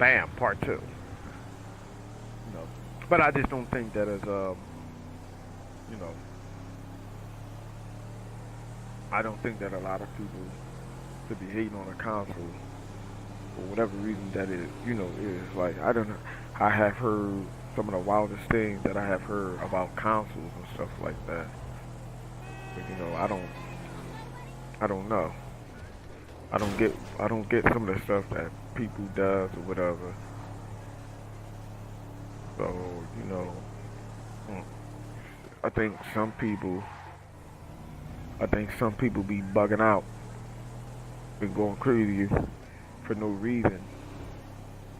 bam, part two. You know, but I just don't think that as you know, I don't think that a lot of people should be hating on a console for whatever reason that it, is. Like I don't know. I have heard some of the wildest things that I have heard about consoles and stuff like that. But I don't know. I don't get some of the stuff that people does or whatever. So mm, I think some people, I think some people be bugging out and going crazy for no reason.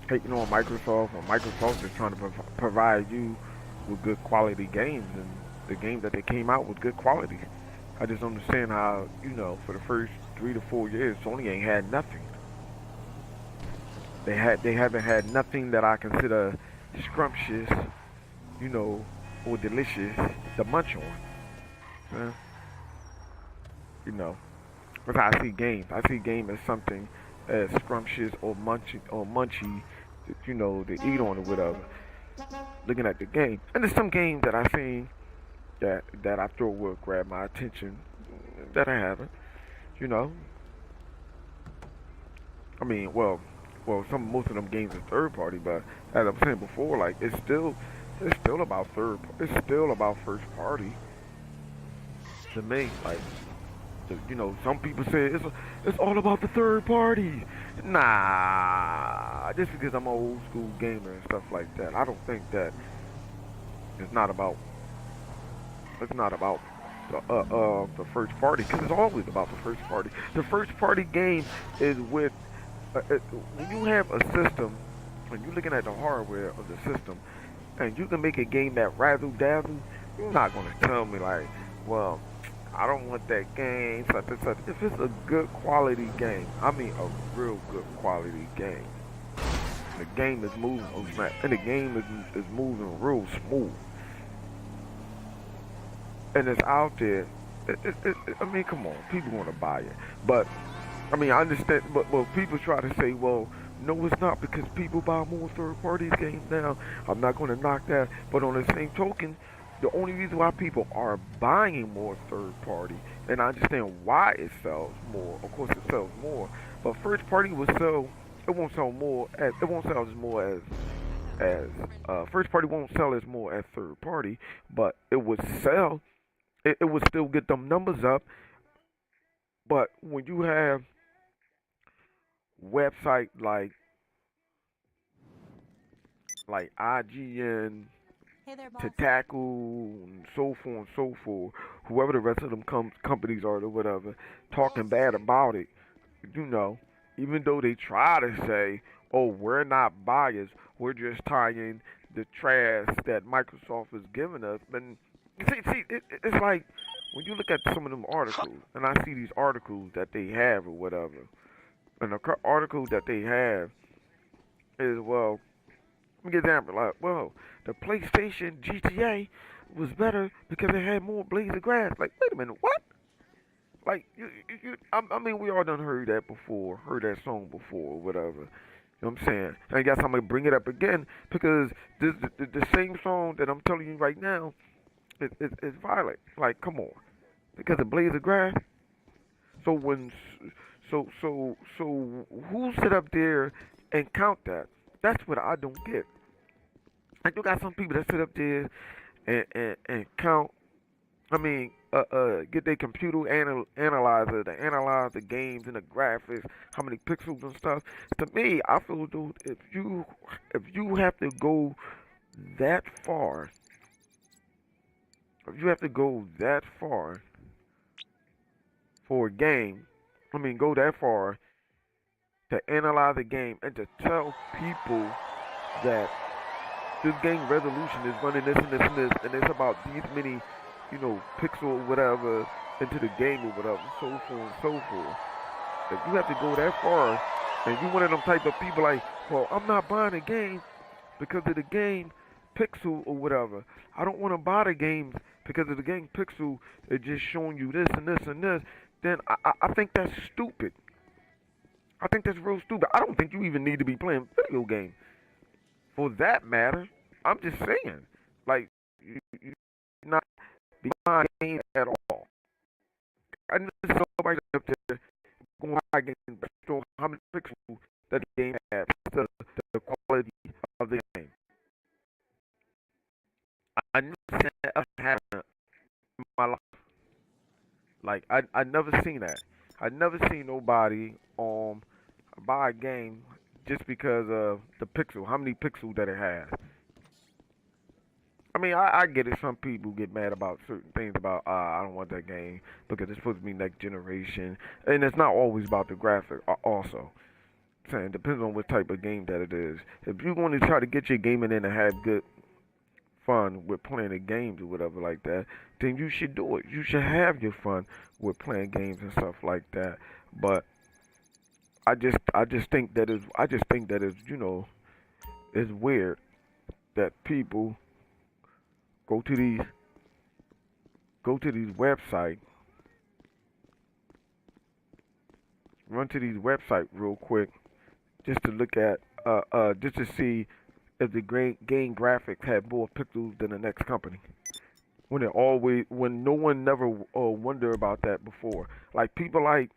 Hating on Microsoft when Microsoft is trying to provide you with good quality games, and the game that they came out with good quality. I just don't understand how, for the first 3 to 4 years, Sony ain't had nothing. They haven't had nothing that I consider scrumptious, you know, or delicious to munch on. Uh, you know, that's how I see games. I see game as something as scrumptious or munchy, to eat on or whatever. Looking at the game, and there's some games that I seen that I thought would grab my attention that I haven't. You know, I mean, some most of them games are third party, but as I'm saying before, like it's still about it's still about first party to me. Like, some people say it's all about the third party. Nah, just because I'm an old school gamer and stuff like that, I don't think that it's not about it's not about the first party, because it's always about the first party. The first party game is with when you have a system, when you're looking at the hardware of the system, and you can make a game that razzle dazzle. You're not gonna tell me like, well, I don't want that game, such and such. If it's a good quality game, I mean a real good quality game, the game is moving, and the game is moving real smooth, and it's out there. I mean, come on, people want to buy it, but I mean, I understand, but people try to say, well, no, it's not because people buy more third party games now. I'm not going to knock that, but on the same token, the only reason why people are buying more third party, and I understand why it sells more. Of course, it sells more, but first party will sell. It won't sell more as it won't sell as more as first party won't sell as more as third party, but it would sell. It would still get them numbers up. But when you have website like IGN, Hey there, to boss. tackle and so forth, whoever the rest of them companies are or whatever, talking bad about it, you know, even though they try to say, oh, we're not biased, we're just tying the trash that Microsoft is giving us. But it's like when you look at some of them articles, and I see these articles that they have or whatever, and the article that they have is, well, let me get an example. Like, well, the PlayStation GTA was better because it had more blades of grass. Like, wait a minute, what? Like, I mean, we all done heard that before, heard that song before, whatever. You know what I'm saying? And I guess I'm gonna bring it up again because the same song that I'm telling you right now is violent. Like, come on, because the blades of grass. So when, so who sit up there and count that? That's what I don't get. Like, you got some people that sit up there and count. I mean, get their computer analyzer to analyze the games and the graphics, how many pixels and stuff. To me, I feel, dude, if you have to go that far, if you have to go that far for a game, I mean, go that far to analyze a game and to tell people that this game resolution is running this and this and this, and it's about these many, pixel or whatever into the game or whatever, so forth and so forth. If you have to go that far, and you one of them type of people like, well, I'm not buying a game because of the game pixel or whatever. I don't want to buy the games because of the game pixel. It's just showing you this and this and this. Then I think that's stupid. I think that's real stupid. I don't think you even need to be playing video games for that matter. I'm just saying, like, you not behind games at all. I know somebody up there going high games, show how many pixels that the game has, the quality of the game. I never seen that happen in my life. Like I never seen that. I never seen nobody buy a game just because of the pixel, how many pixels that it has. I mean, I get it. Some people get mad about certain things about I don't want that game because it's supposed to be next generation, and it's not always about the graphic. Also, saying it depends on what type of game that it is. If you want to try to get your gaming in and have good fun with playing the games or whatever like that, then you should do it. You should have your fun with playing games and stuff like that. But I just think that it's it's weird that people go to these websites, run to these websites real quick just to look at just to see if the game graphics had more pixels than the next company. When no one never wondered about that before. Like people like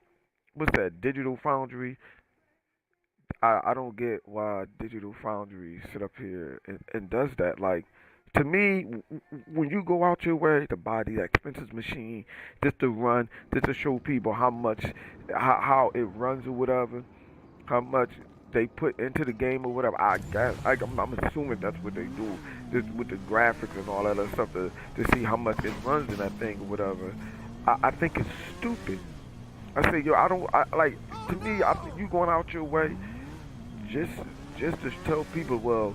what's that Digital Foundry. I don't get why Digital Foundry sit up here and does that. Like to me, when you go out your way to buy the expensive machine just to run, just to show people how much, how it runs or whatever, how much they put into the game or whatever. I guess I'm assuming that's what they do, just with the graphics and all that other stuff to see how much it runs in that thing or whatever. I think it's stupid. I say, yo, I don't like. To me, I think you going out your way just to tell people, well,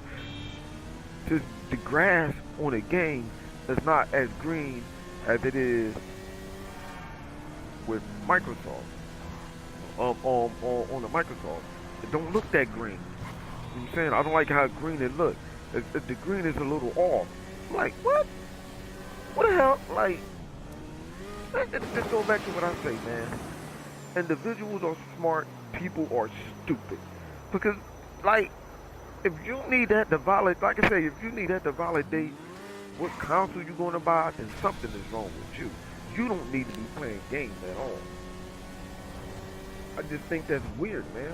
the grass on a game is not as green as it is with Microsoft. On the Microsoft, it don't look that green. You know what I'm saying? I don't like how green it looks. The green is a little off. I'm like, what? What the hell? Like, it just go back to what I say, man. Individuals are smart, people are stupid. Because, like, if you need that to validate, like I say, if you need that to validate what console you're going to buy, then something is wrong with you. You don't need to be playing games at all. I just think that's weird, man.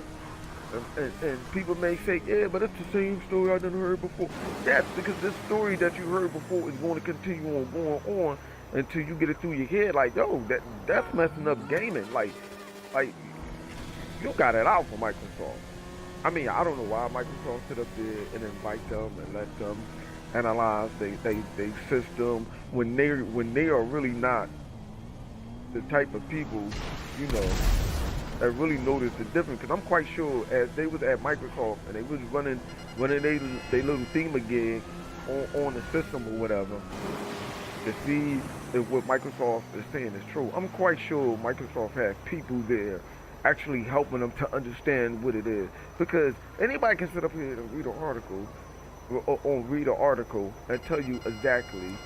And people may say, yeah, but it's the same story I done heard before. Yes, because this story that you heard before is going to continue on going on until you get it through your head. Like, yo, that's messing up gaming. Like you got it out for Microsoft. I mean, I don't know why Microsoft sit up there and invite them and let them analyze they system when they are really not the type of people, you know, that really notice the difference. Because I'm quite sure as they was at Microsoft and they was running they little thema gig on the system or whatever to see if what Microsoft is saying is true. I'm quite sure Microsoft has people there actually helping them to understand what it is. Because anybody can sit up here and read an article and tell you exactly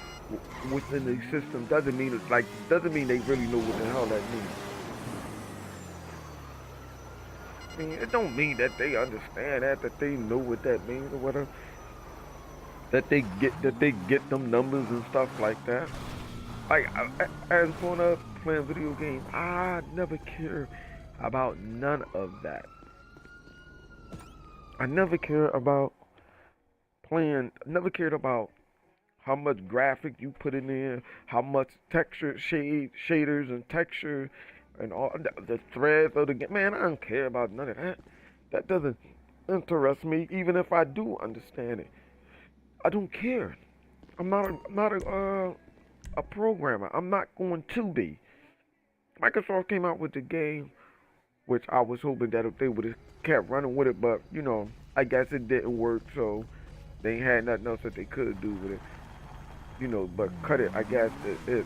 what's in the system. Doesn't mean they really know what the hell that means. I mean, it don't mean that they understand that they know what that means or whatever. That they get them numbers and stuff like that. Like as growing up playing video games, I never cared about none of that. I never cared about never cared about how much graphic you put in there, how much texture, shaders and texture, and all the threads of the game. Man, I don't care about none of that. That doesn't interest me, even if I do understand it. I don't care. I'm not a programmer. I'm not going to be. Microsoft came out with the game, which I was hoping that if they would have kept running with it, but I guess it didn't work, so they ain't had nothing else that they could do with it. But cut it. I guess it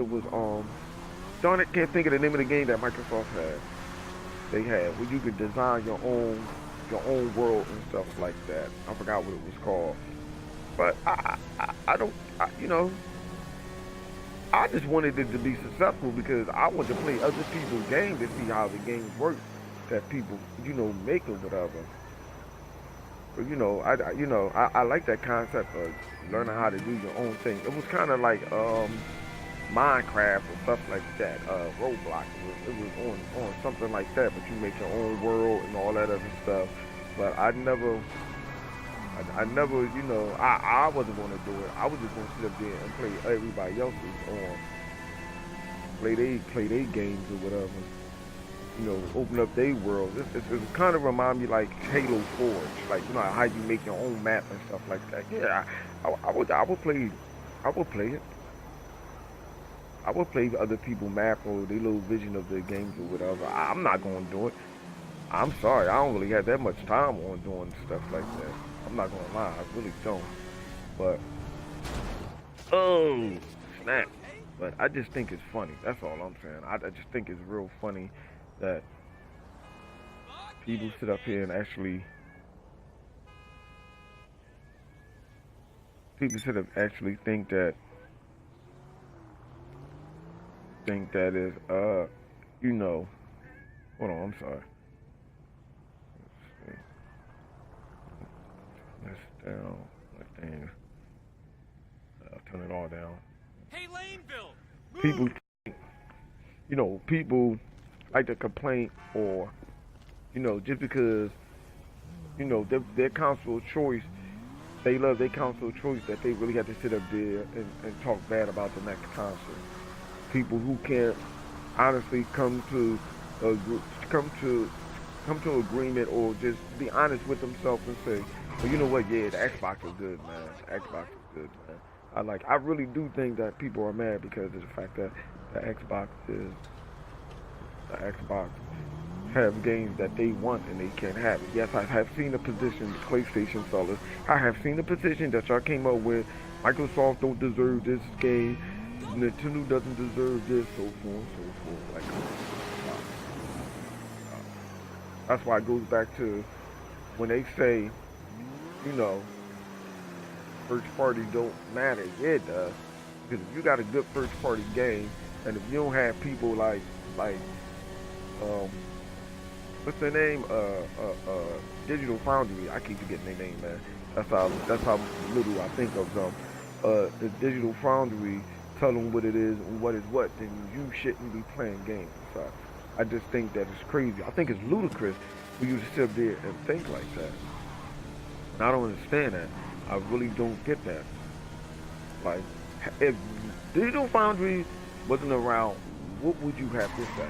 was darn it, can't think of the name of the game that Microsoft had. They had where you could design your own world and stuff like that. I forgot what it was called, but I don't I just wanted it to be successful because I wanted to play other people's games to see how the games work. that people, make or whatever. But I like that concept of learning how to do your own thing. It was kind of like Minecraft or stuff like that. Roblox. It was on something like that, but you make your own world and all that other stuff. But I never, I wasn't going to do it. I was just going to sit up there and play everybody else's on, play they games or whatever. Open up their world. It kind of remind me like Halo Forge, like how you make your own map and stuff like that. Yeah, I would play it. I would play other people map or their little vision of their games or whatever. I'm not going to do it. I'm sorry, I don't really have that much time on doing stuff like that. I'm not going to lie, I really don't. But oh snap! But I just think it's funny. That's all I'm saying. I just think it's real funny that people sit up here and actually think that is you know hold on, I'm sorry. Let's see. That's down. That thing. I'll turn it all down. Hey, Laneville, people, people like to complain or just because their console choice, they love their console choice that they really have to sit up there and talk bad about the next console. People who can't honestly come to agreement or just be honest with themselves and say, well, you know what? Yeah, the Xbox is good, man. The Xbox is good, man. I really do think that people are mad because of the fact that the Xbox have games that they want and they can't have it. Yes, I have seen the position, the PlayStation fellas. I have seen the position that y'all came up with. Microsoft don't deserve this game. Nintendo doesn't deserve this, so forth and so forth. Like, that's why it goes back to when they say, you know, first party don't matter. Yeah, it does. Because if you got a good first party game, and if you don't have people like um what's their name? Digital Foundry. I keep forgetting their name, man. That's how little I think of them. The Digital Foundry tell them what it is and what is what, then you shouldn't be playing games. So I just think that it's crazy. I think it's ludicrous for you to sit there and think like that. And I don't understand that. I really don't get that. Like, if Digital Foundry wasn't around, what would you have to say?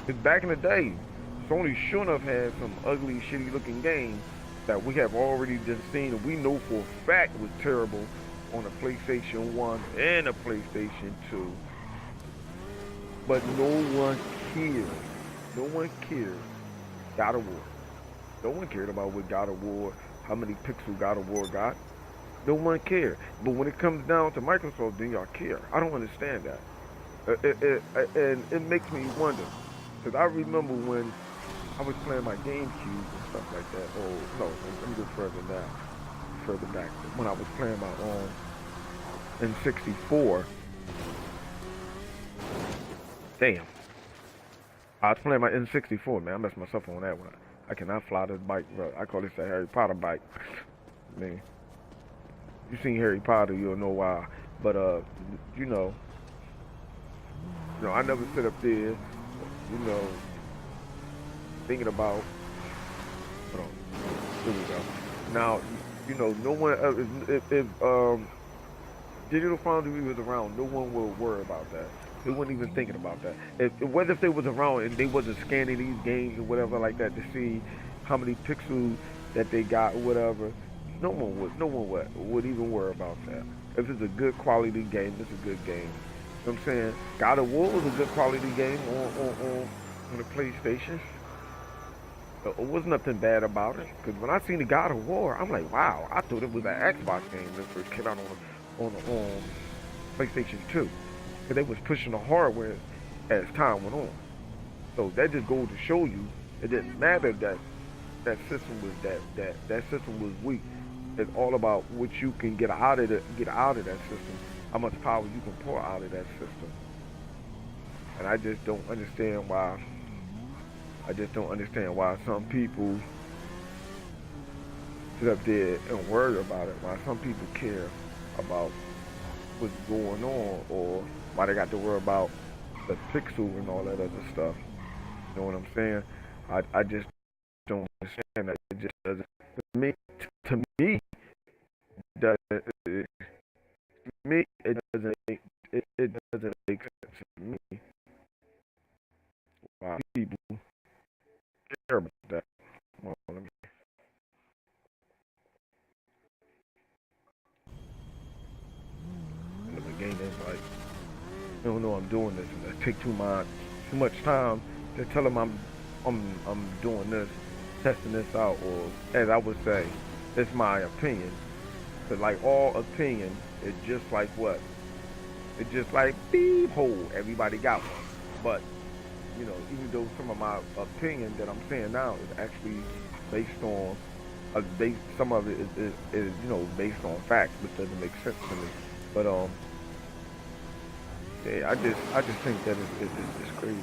Because back in the day, Sony should have had some ugly, shitty looking games that we have already just seen and we know for a fact was terrible on the PlayStation 1 and the PlayStation 2. But no one cared. No one cared. God of War. No one cared about what God of War, how many pixels God of War got. No one cared. But when it comes down to Microsoft, then y'all care. I don't understand that. And it makes me wonder. Because I remember when I was playing my GameCube and stuff like that. Oh, no, let me go further back. When I was playing my own N64. Damn. I was playing my N64, man. I messed myself on that one. I cannot fly this bike, bro. I call this a Harry Potter bike. Man, you seen Harry Potter, you'll know why. But you know, I never sit up there, thinking about. Hold on, here we go. Now, no one else. If Digital Foundry was around, no one would worry about that. They weren't even thinking about that. Whether if they was around and they wasn't scanning these games or whatever like that to see how many pixels that they got or whatever, no one would even worry about that. If it's a good quality game, it's a good game. You know what I'm saying? God of War was a good quality game on the PlayStation. It was nothing bad about it. Because when I seen the God of War, I'm like, wow, I thought it was an Xbox game that first came out on PlayStation 2. Because they was pushing the hardware as time went on. So that just goes to show you it didn't matter that system was weak. It's all about what you can get out of that system, how much power you can pour out of that system. And I just don't understand why I just don't understand why some people sit up there and worry about it. Why some people care about what's going on, or why they got to worry about the pixel and all that other stuff. You know what I'm saying? I just don't understand that. It just doesn't. To me, doesn't. To me, it doesn't. It doesn't make sense to me why people care about that. Well, let me, in the beginning, it's like, you don't know I'm doing this, and it take too much time to tell them I'm doing this, testing this out, or as I would say, it's my opinion. But like all opinion, it's just like what? It's just like beep hole. Everybody got one, but even though some of my opinion that I'm saying now is actually based on some of it is based on facts, which doesn't make sense to me. But yeah, I just think that it's crazy.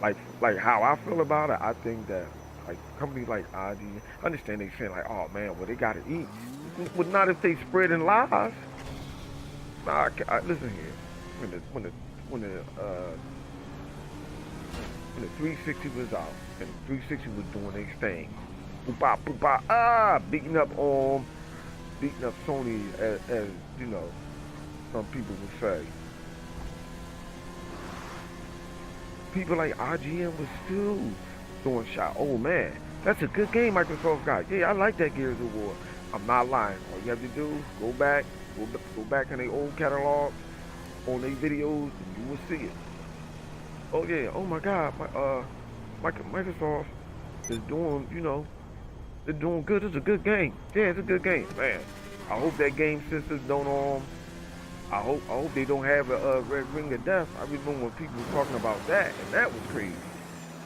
Like how I feel about it, I think that like companies like ID, understand they saying like, oh man, well they gotta eat. But not if they spreading lies. Nah, listen here. When the uh, when the 360 was out and the 360 was doing its thing, boop bop, beating up beating up Sony as some people would say. People like IGN was still doing shot. Oh man, that's a good game Microsoft got. Yeah, I like that Gears of War. I'm not lying. All you have to do, go back in their old catalog, on their videos, and you will see it. Oh yeah, oh my God, Microsoft is doing, they're doing good. It's a good game. Yeah, it's a good game, man. I hope that game systems don't I hope they don't have a red ring of death. I remember when people were talking about that, and that was crazy.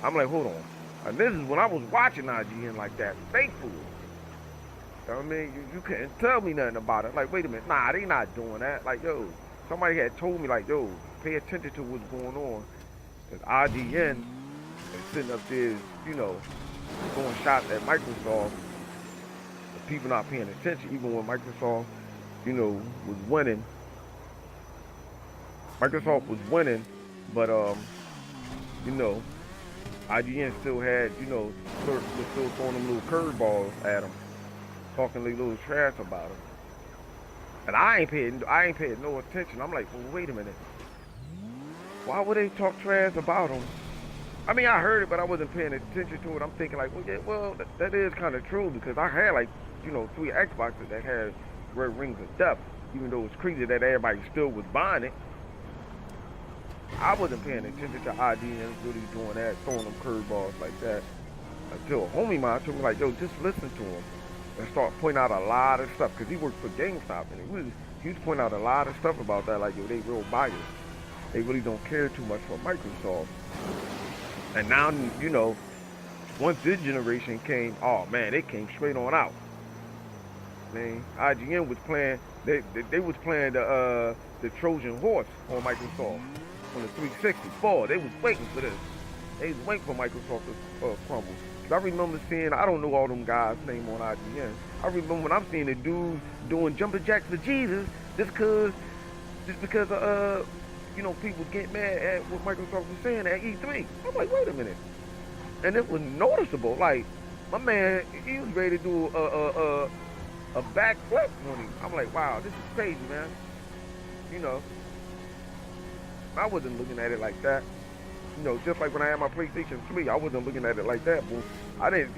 I'm like, hold on. And this is when I was watching IGN like that, faithful. You know what I mean? You couldn't tell me nothing about it. Like, wait a minute, nah, they not doing that. Like, yo, somebody had told me, like, yo, pay attention to what's going on. Because IGN is sitting up there, throwing shots at Microsoft. The people not paying attention, even when Microsoft, was winning. Microsoft was winning, but you know, IGN still had, was still throwing them little curveballs at them, talking a little trash about them. And I ain't paid no attention. I'm like, well, wait a minute. Why would they talk trash about them? I mean, I heard it, but I wasn't paying attention to it. I'm thinking like, well, yeah, that is kind of true because I had like, 3 Xboxes that had red rings of death, even though it's crazy that everybody still was buying it. I wasn't paying attention to IGN really doing that, throwing them curveballs like that. Until a homie mine told me like, yo, just listen to him and start pointing out a lot of stuff because he worked for GameStop and he was pointing out a lot of stuff about that. Like, yo, they real biased. They really don't care too much for Microsoft. And now, once this generation came, oh man, they came straight on out. Man, IGN was playing. They was playing the Trojan horse on Microsoft on the 364. They was waiting for this. They was waiting for Microsoft to crumble. I remember seeing, I don't know all them guys' name on IGN. I remember when I'm seeing a dude doing jumping jacks for Jesus just because people get mad at what Microsoft was saying at E3. I'm like, wait a minute. And it was noticeable. Like, my man, he was ready to do a backflip on him. I'm like, wow, this is crazy, man. I wasn't looking at it like that. Just like when I had my PlayStation 3, I wasn't looking at it like that. But I didn't,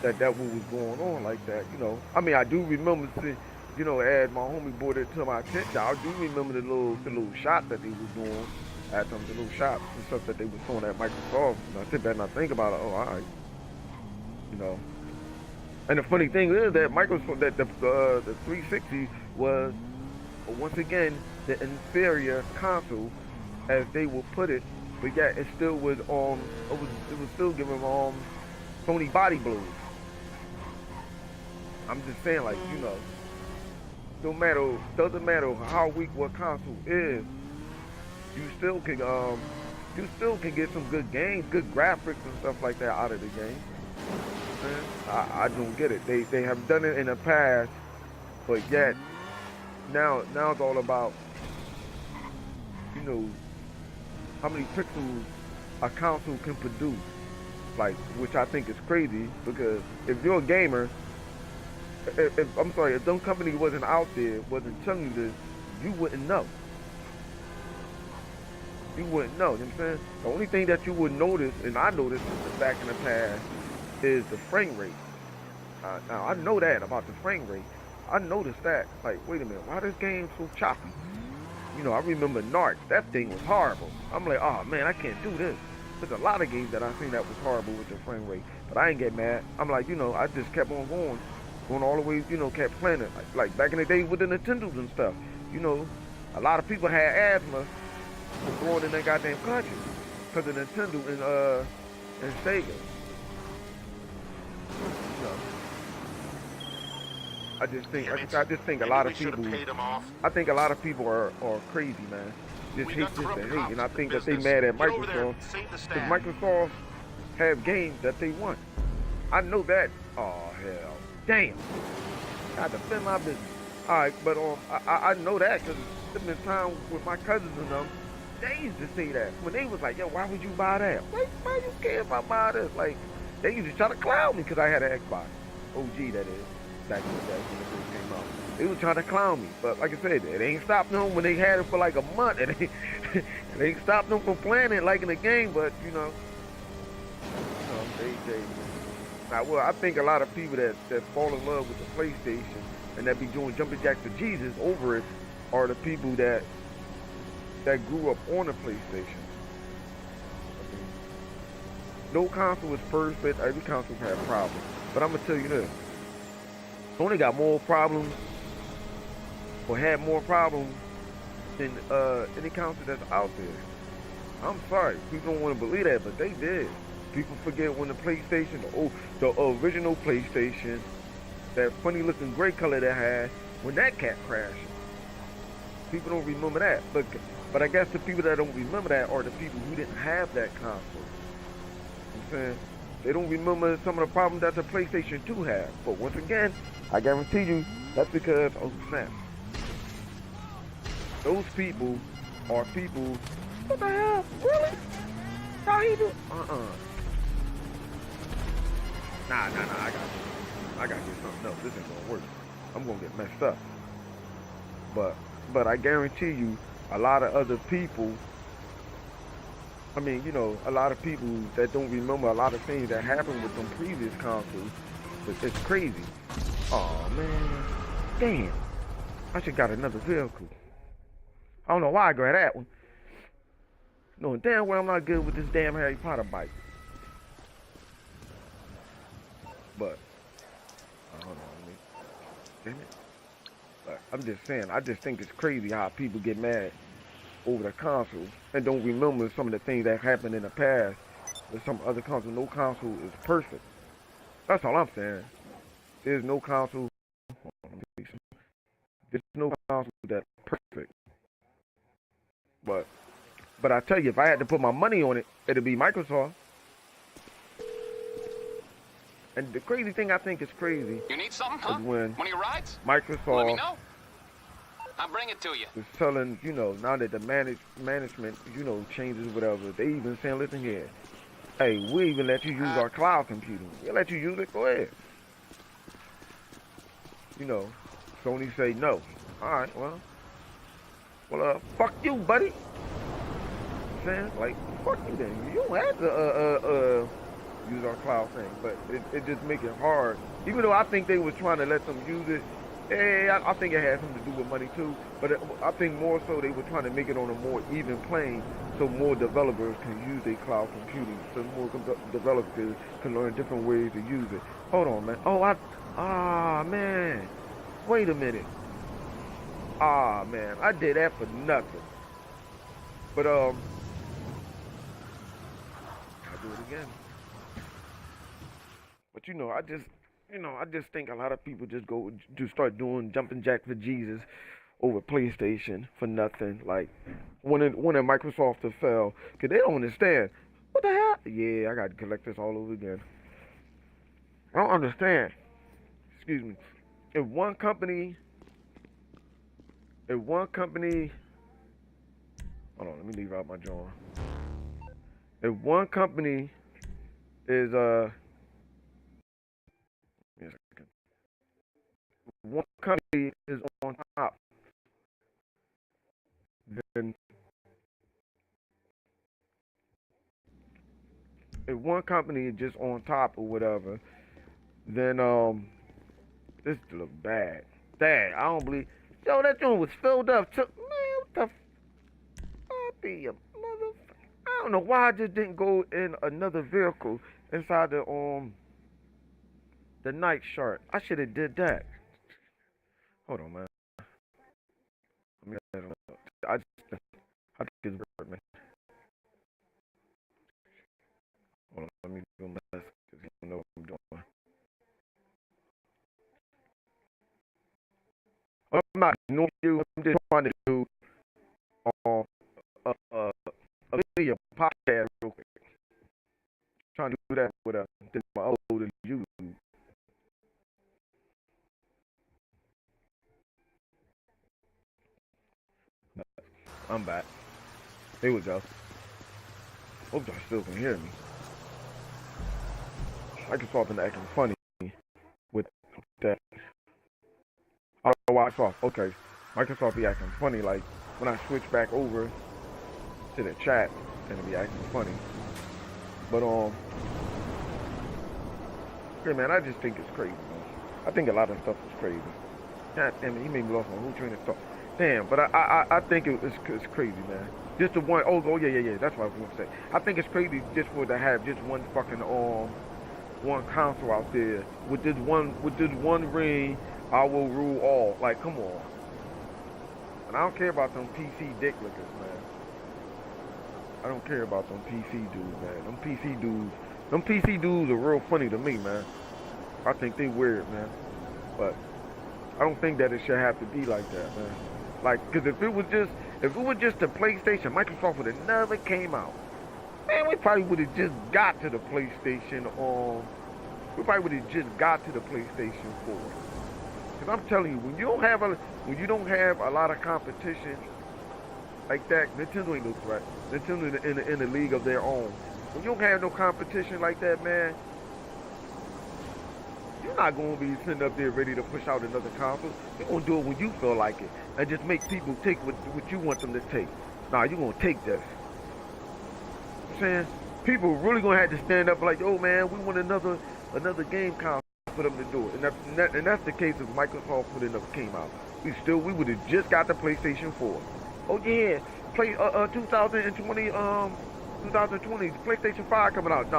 that what was going on like that. I mean, I do remember seeing, as my homie brought it to my attention, I do remember the little shot that they was doing at them, the little shots and stuff that they was throwing at Microsoft. And I sit back and I think about it. Oh, all right. And the funny thing is that Microsoft, that the 360 was once again the inferior console, as they will put it, but yet it still was it was still giving Sony body blows. I'm just saying, like, doesn't matter how weak what console is, you still can you still can get some good games, good graphics and stuff like that out of the game. Man, I don't get it. They have done it in the past, but yet now it's all about, you know, how many pixels a console can produce. Like, which I think is crazy because if you're a gamer, if I'm sorry, if them company wasn't out there, wasn't telling you this, you wouldn't know. You wouldn't know. You know what I'm saying? The only thing that you would notice, and I noticed back in the past, is the frame rate. Now I know that about the frame rate. I noticed that. Like, wait a minute, why this game so choppy? You know, I remember Narc. That thing was horrible. I'm like, oh man, I can't do this. There's a lot of games that I seen that was horrible with the frame rate, but I ain't get mad. I'm like, you know, I just kept on going all the way. You know, kept playing it. Like back in the day with the Nintendos and stuff. You know, a lot of people had asthma from going in their goddamn country because of Nintendo and Sega. You know, I just think a lot of people. I think a lot of people are crazy, man. Just hate this and hate, and I think that they mad at Microsoft because Microsoft have games that they want. I know that. Oh hell, damn! I defend my business. All right, but I know that because there's been times with my cousins and them. They used to say that when they was like, "Yo, why would you buy that? Why you care if I buy this?" Like, they used to try to clown me because I had an Xbox, OG that is, back in the day when it first came out. They was trying to clown me, but like I said, it ain't stopped them when they had it for like a month. It ain't stopped them from playing it like in the game. But they. Now, well, I think a lot of people that fall in love with the PlayStation and that be doing jumping jacks for Jesus over it are the people that grew up on the PlayStation. I mean, no console is perfect. Every console has problems, but I'm gonna tell you this: Sony got more problems, or had more problems than any console that's out there. I'm sorry, people don't want to believe that, but they did. People forget when the PlayStation, the original PlayStation, that funny looking gray color that had, when that cat crashed. People don't remember that, but I guess the people that don't remember that are the people who didn't have that console. You know what I'm saying? They don't remember some of the problems that the PlayStation 2 had. But once again, I guarantee you, that's because, oh snap, those people are people, what the hell, really? How he do? Nah, I gotta get something else. This ain't gonna work. I'm gonna get messed up. But I guarantee you, a lot of other people, I mean, you know, a lot of people that don't remember a lot of things that happened with them previous consoles, it's crazy. Oh man, damn, I should got another vehicle. I don't know why I grabbed that one. Knowing damn well I'm not good with this damn Harry Potter bike. But, hold on, damn it. But I'm just saying, I just think it's crazy how people get mad over the console and don't remember some of the things that happened in the past with some other console. No console is perfect. That's all I'm saying. There's no console. There's no console that's perfect. But I tell you, if I had to put my money on it, it'd be Microsoft. And the crazy thing I think is crazy. You need something, huh? Is when one of your rides? Microsoft. Let me know. I'll bring it to you. Is telling, you know, now that the management, you know, changes whatever, they even saying, listen here, hey, we even let you use our cloud computing. We'll let you use it. Go ahead. You know, Sony say no. All right, well, fuck you, buddy. Saying like, fuck you then. You don't have to use our cloud thing, but it just make it hard. Even though I think they was trying to let them use it, I think it had something to do with money too. But I think more so they were trying to make it on a more even plane, so more developers can use their cloud computing, so more developers can learn different ways to use it. Hold on, man. Man. Wait a minute. Man, I did that for nothing. But I'll do it again. But I just think a lot of people just start doing jumping jack for Jesus over PlayStation for nothing. Like wanting Microsoft to fail because they don't understand. What the hell? Yeah, I got to collect this all over again. I don't understand. Excuse me. If one company, if one company, hold on, let me leave out my jaw. If one company is yes, one company is on top, then if one company is just on top or whatever, then this look bad. Dang, I don't believe. Yo, that joint was filled up. Man, what the? I be a mother. I don't know why I just didn't go in another vehicle inside the night shirt. I should have did that. Hold on, man. I just I think it's weird, man. Hold on, let me do my best because you don't know what I'm doing. I'm not ignoring you. I'm just trying to do um a video podcast real quick. Trying to do that with my older YouTube. I'm back. Here we go. Hope y'all still can hear me. Microsoft been acting funny with that. Oh, Microsoft. Okay. Microsoft be acting funny. Like when I switch back over to the chat, and it be acting funny. But okay, man. I just think it's crazy, man. I think a lot of stuff is crazy. God damn it, he made me lost my whole train of thought. Damn, but I think it's crazy, man. Just the one, yeah. That's what I was gonna say. I think it's crazy just for to have just one fucking one console out there with this one ring. I will rule all. Like, come on. And I don't care about them PC dick lickers, man. I don't care about them PC dudes, man. Them PC dudes are real funny to me, man. I think they weird, man. But I don't think that it should have to be like that, man. Like, cause if it was just the PlayStation, Microsoft would have never came out. Man, we probably would have just got to the PlayStation we probably would have just got to the PlayStation 4. Cause I'm telling you, when you don't have a lot of competition like that, Nintendo ain't no threat. Nintendo in a league of their own. When you don't have no competition like that, man, you're not going to be sitting up there ready to push out another console. You're going to do it when you feel like it. And just make people take what you want them to take. Nah, you're going to take this. You know what I'm saying? People really going to have to stand up like, oh man, we want another game console for them to do it. And that's the case if Microsoft would have never came out. We would have just got the PlayStation 4. Oh yeah, 2020, 2020, the PlayStation 5 coming out.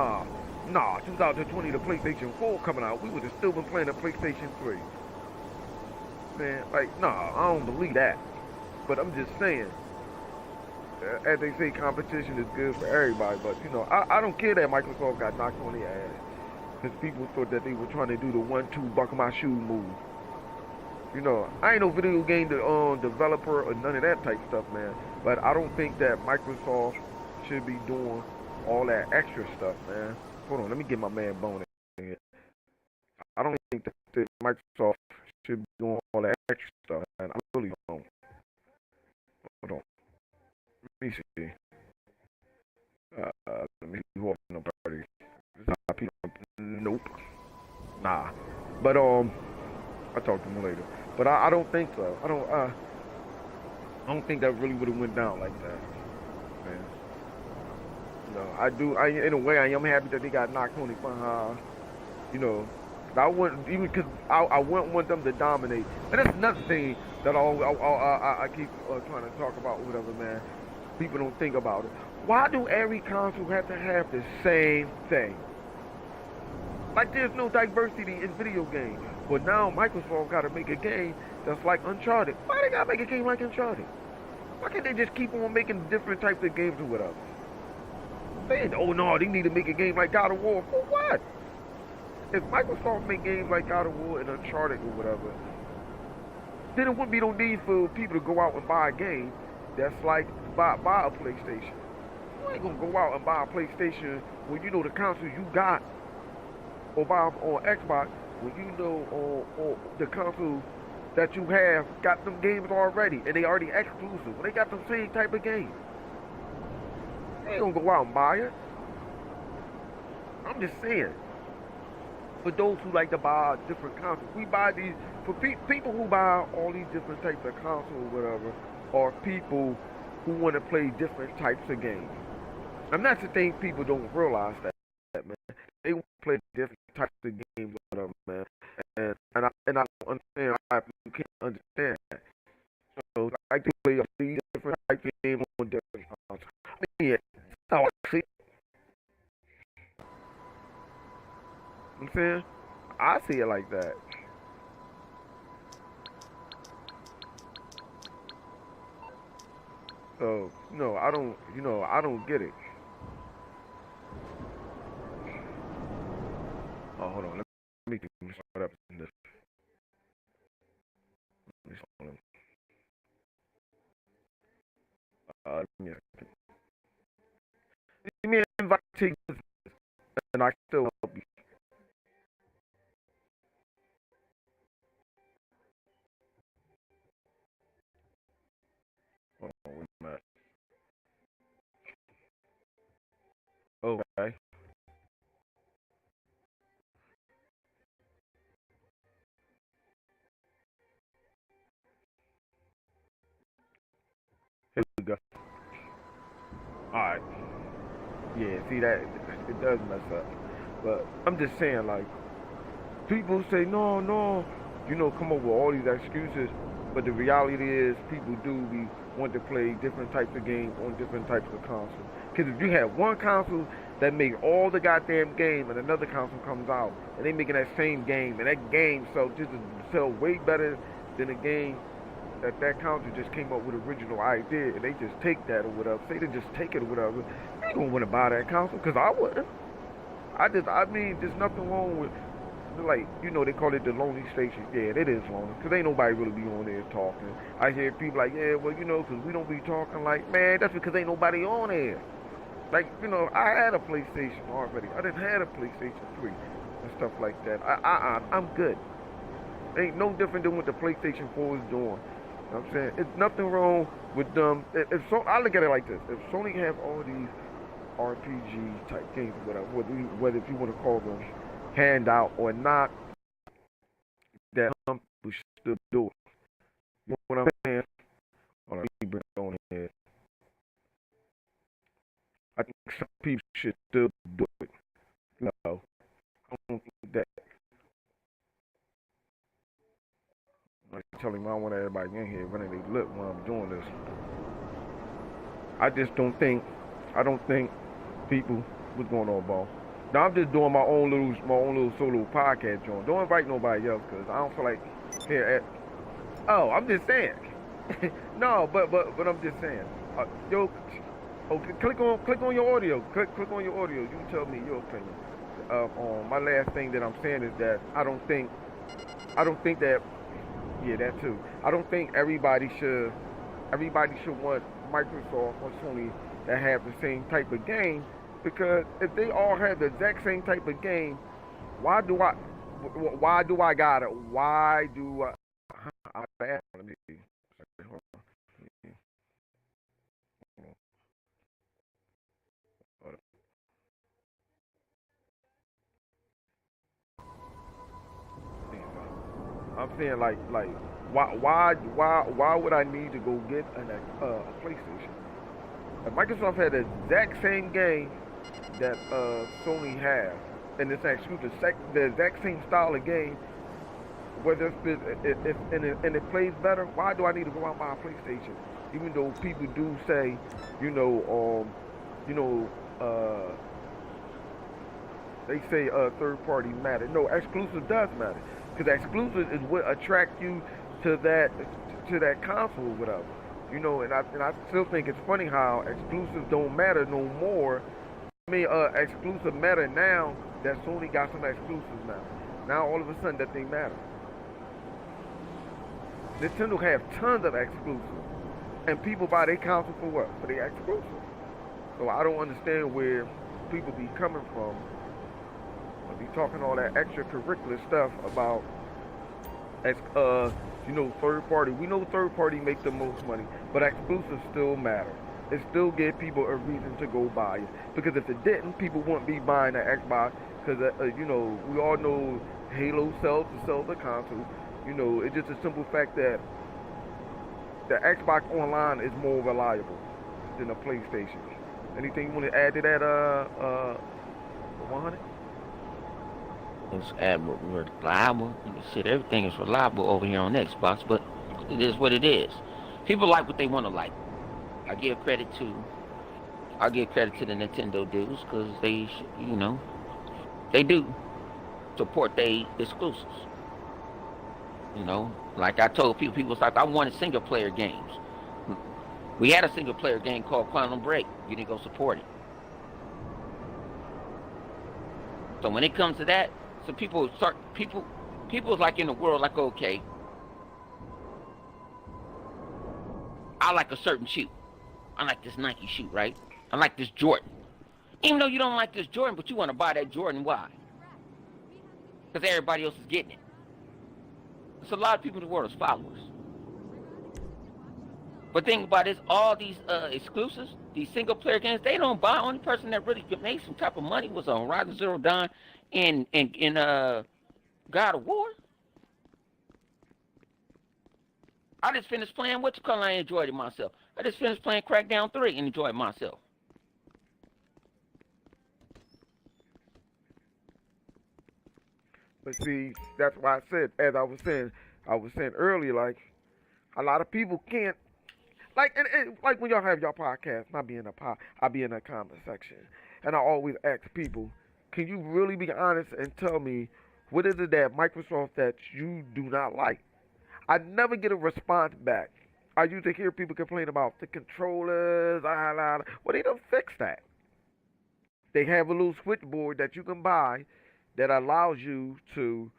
Nah, 2020, the PlayStation 4 coming out. We would have still been playing the PlayStation 3. Man, like, nah, I don't believe that. But I'm just saying, as they say, competition is good for everybody. But, you know, I don't care that Microsoft got knocked on the ass. Because people thought that they were trying to do the 1-2 buckle my shoe move. You know, I ain't no video game developer or none of that type stuff, man. But I don't think that Microsoft should be doing all that extra stuff, man. Hold on, let me get my man Bone in here. I don't think that Microsoft should be doing all that extra stuff, man. I really don't. Hold on. Let me see. Let me see who up in the party. Nope. Nah. But I'll talk to him later. But I don't think so. I don't think that really would have went down like that, man. No, in a way, I am happy that they got knocked on it. You know, I wouldn't even because I wouldn't want them to dominate. And that's another thing that I keep trying to talk about, whatever, man. People don't think about it. Why do every console have to have the same thing? Like there's no diversity in video games. But now Microsoft got to make a game that's like Uncharted. Why they got to make a game like Uncharted? Why can't they just keep on making different types of games or whatever? Oh no, they need to make a game like God of War. For what? If Microsoft make games like God of War and Uncharted or whatever, then it wouldn't be no need for people to go out and buy a game that's like buy a PlayStation. You ain't gonna go out and buy a PlayStation when you know the console you got, or buy on Xbox when you know on the console that you have got them games already and they already exclusive. When they got the same type of game, they ain't gonna go out and buy it. I'm just saying. For those who like to buy different consoles, we buy these for people who buy all these different types of consoles or whatever, or people who want to play different types of games. I'm not to think people don't realize that, man. They want to play different types of games or whatever, man. And I don't understand why you can't understand that. So I like to play all these different types of games on different consoles. I mean, yeah, that's how I see it. You know what I'm saying? I see it like that. So, I don't get it. Oh, hold on. Let me start up this. Let me start up. Give me a second. Give me an invite to this, and I can still help you. Hold on, wait a minute. Okay. Here we go. Alright. Yeah, see that it does mess up. But I'm just saying, like, people say no, come up with all these excuses, but the reality is people do be want to play different types of games on different types of consoles. Because if you have one console that makes all the goddamn game and another console comes out and they making that same game and that game sell way better than the game that console just came up with original idea and they just take that or whatever, say they just take it or whatever, they gonna want to buy that console because I wouldn't. I mean, there's nothing wrong with, like, they call it the lonely station. Yeah, it is lonely, because ain't nobody really be on there talking. I hear people like, yeah, well, because we don't be talking. Like, man, that's because ain't nobody on there. Like, I had a PlayStation already. I didn't have a PlayStation 3 and stuff like that. I'm good. Ain't no different than what the PlayStation 4 is doing. You know what I'm saying? It's nothing wrong with them. I look at it like this. If Sony have all these RPG type games, whether if you want to call them handout or not, that some people should still do it. You know what I'm saying? Hold on, let me bring it on here. I think some people should still do it. I don't think that. I'm telling you, I want everybody in here running their lip while I'm doing this. I don't think people, what's going on, ball? Now I'm just doing my own little solo podcast, John. Don't invite nobody else, cause I don't feel like here at. Oh, I'm just saying. No, but I'm just saying. Yo, click on your audio. Click on your audio. You tell me your opinion. On my last thing that I'm saying is that I don't think that. Yeah, that too. I don't think everybody should want Microsoft or Sony that have the same type of game, because if they all have the exact same type of game, why do I got it? Why do I let me see. Hold on. Hold on. I'm saying like why would I need to go get a PlayStation? If Microsoft had the exact same game that Sony has, and it's actually the exact same style of game, whether it plays better, why do I need to go out and buy a PlayStation? Even though people do say, they say third party matter. No, exclusive does matter, because exclusive is what attract you to that console or whatever. And I still think it's funny how exclusives don't matter no more. I mean, exclusive matter now that Sony got some exclusives now. Now all of a sudden that they matter. Nintendo have tons of exclusives, and people buy their console for what? For the exclusives. So I don't understand where people be coming from when be talking all that extracurricular stuff about third party. We know third party make the most money, but exclusives still matter. It still give people a reason to go buy it. Because if it didn't, people wouldn't be buying the Xbox. Because we all know Halo sells to sell the console. It's just a simple fact that the Xbox Online is more reliable than the PlayStation. Anything you want to add to that, 100? It's reliable. Shit, everything is reliable over here on Xbox, but it is what it is. People like what they want to like. I give credit to the Nintendo dudes because they do support their exclusives. Like I told people was like, I wanted single player games. We had a single player game called Quantum Break. You didn't go support it. So when it comes to that, so people is like in the world like, okay, I like a certain shoe. I like this Nike shoe, right? I like this Jordan. Even though you don't like this Jordan, but you want to buy that Jordan, why? Because everybody else is getting it. There's a lot of people in the world as followers. But think about this, all these exclusives, these single player games, they don't buy. Only person that really made some type of money was on Horizon Zero Dawn in God of War. I just finished playing I enjoyed it myself. I just finished playing Crackdown 3 and enjoyed myself. But see, that's why I said, as I was saying earlier, like a lot of people can't, and like when y'all have y'all podcast, I be in the comment section, and I always ask people, can you really be honest and tell me what is it that Microsoft that you do not like? I never get a response back. I usually hear people complain about the controllers. Well, they don't fix that. They have a little switchboard that you can buy that allows you to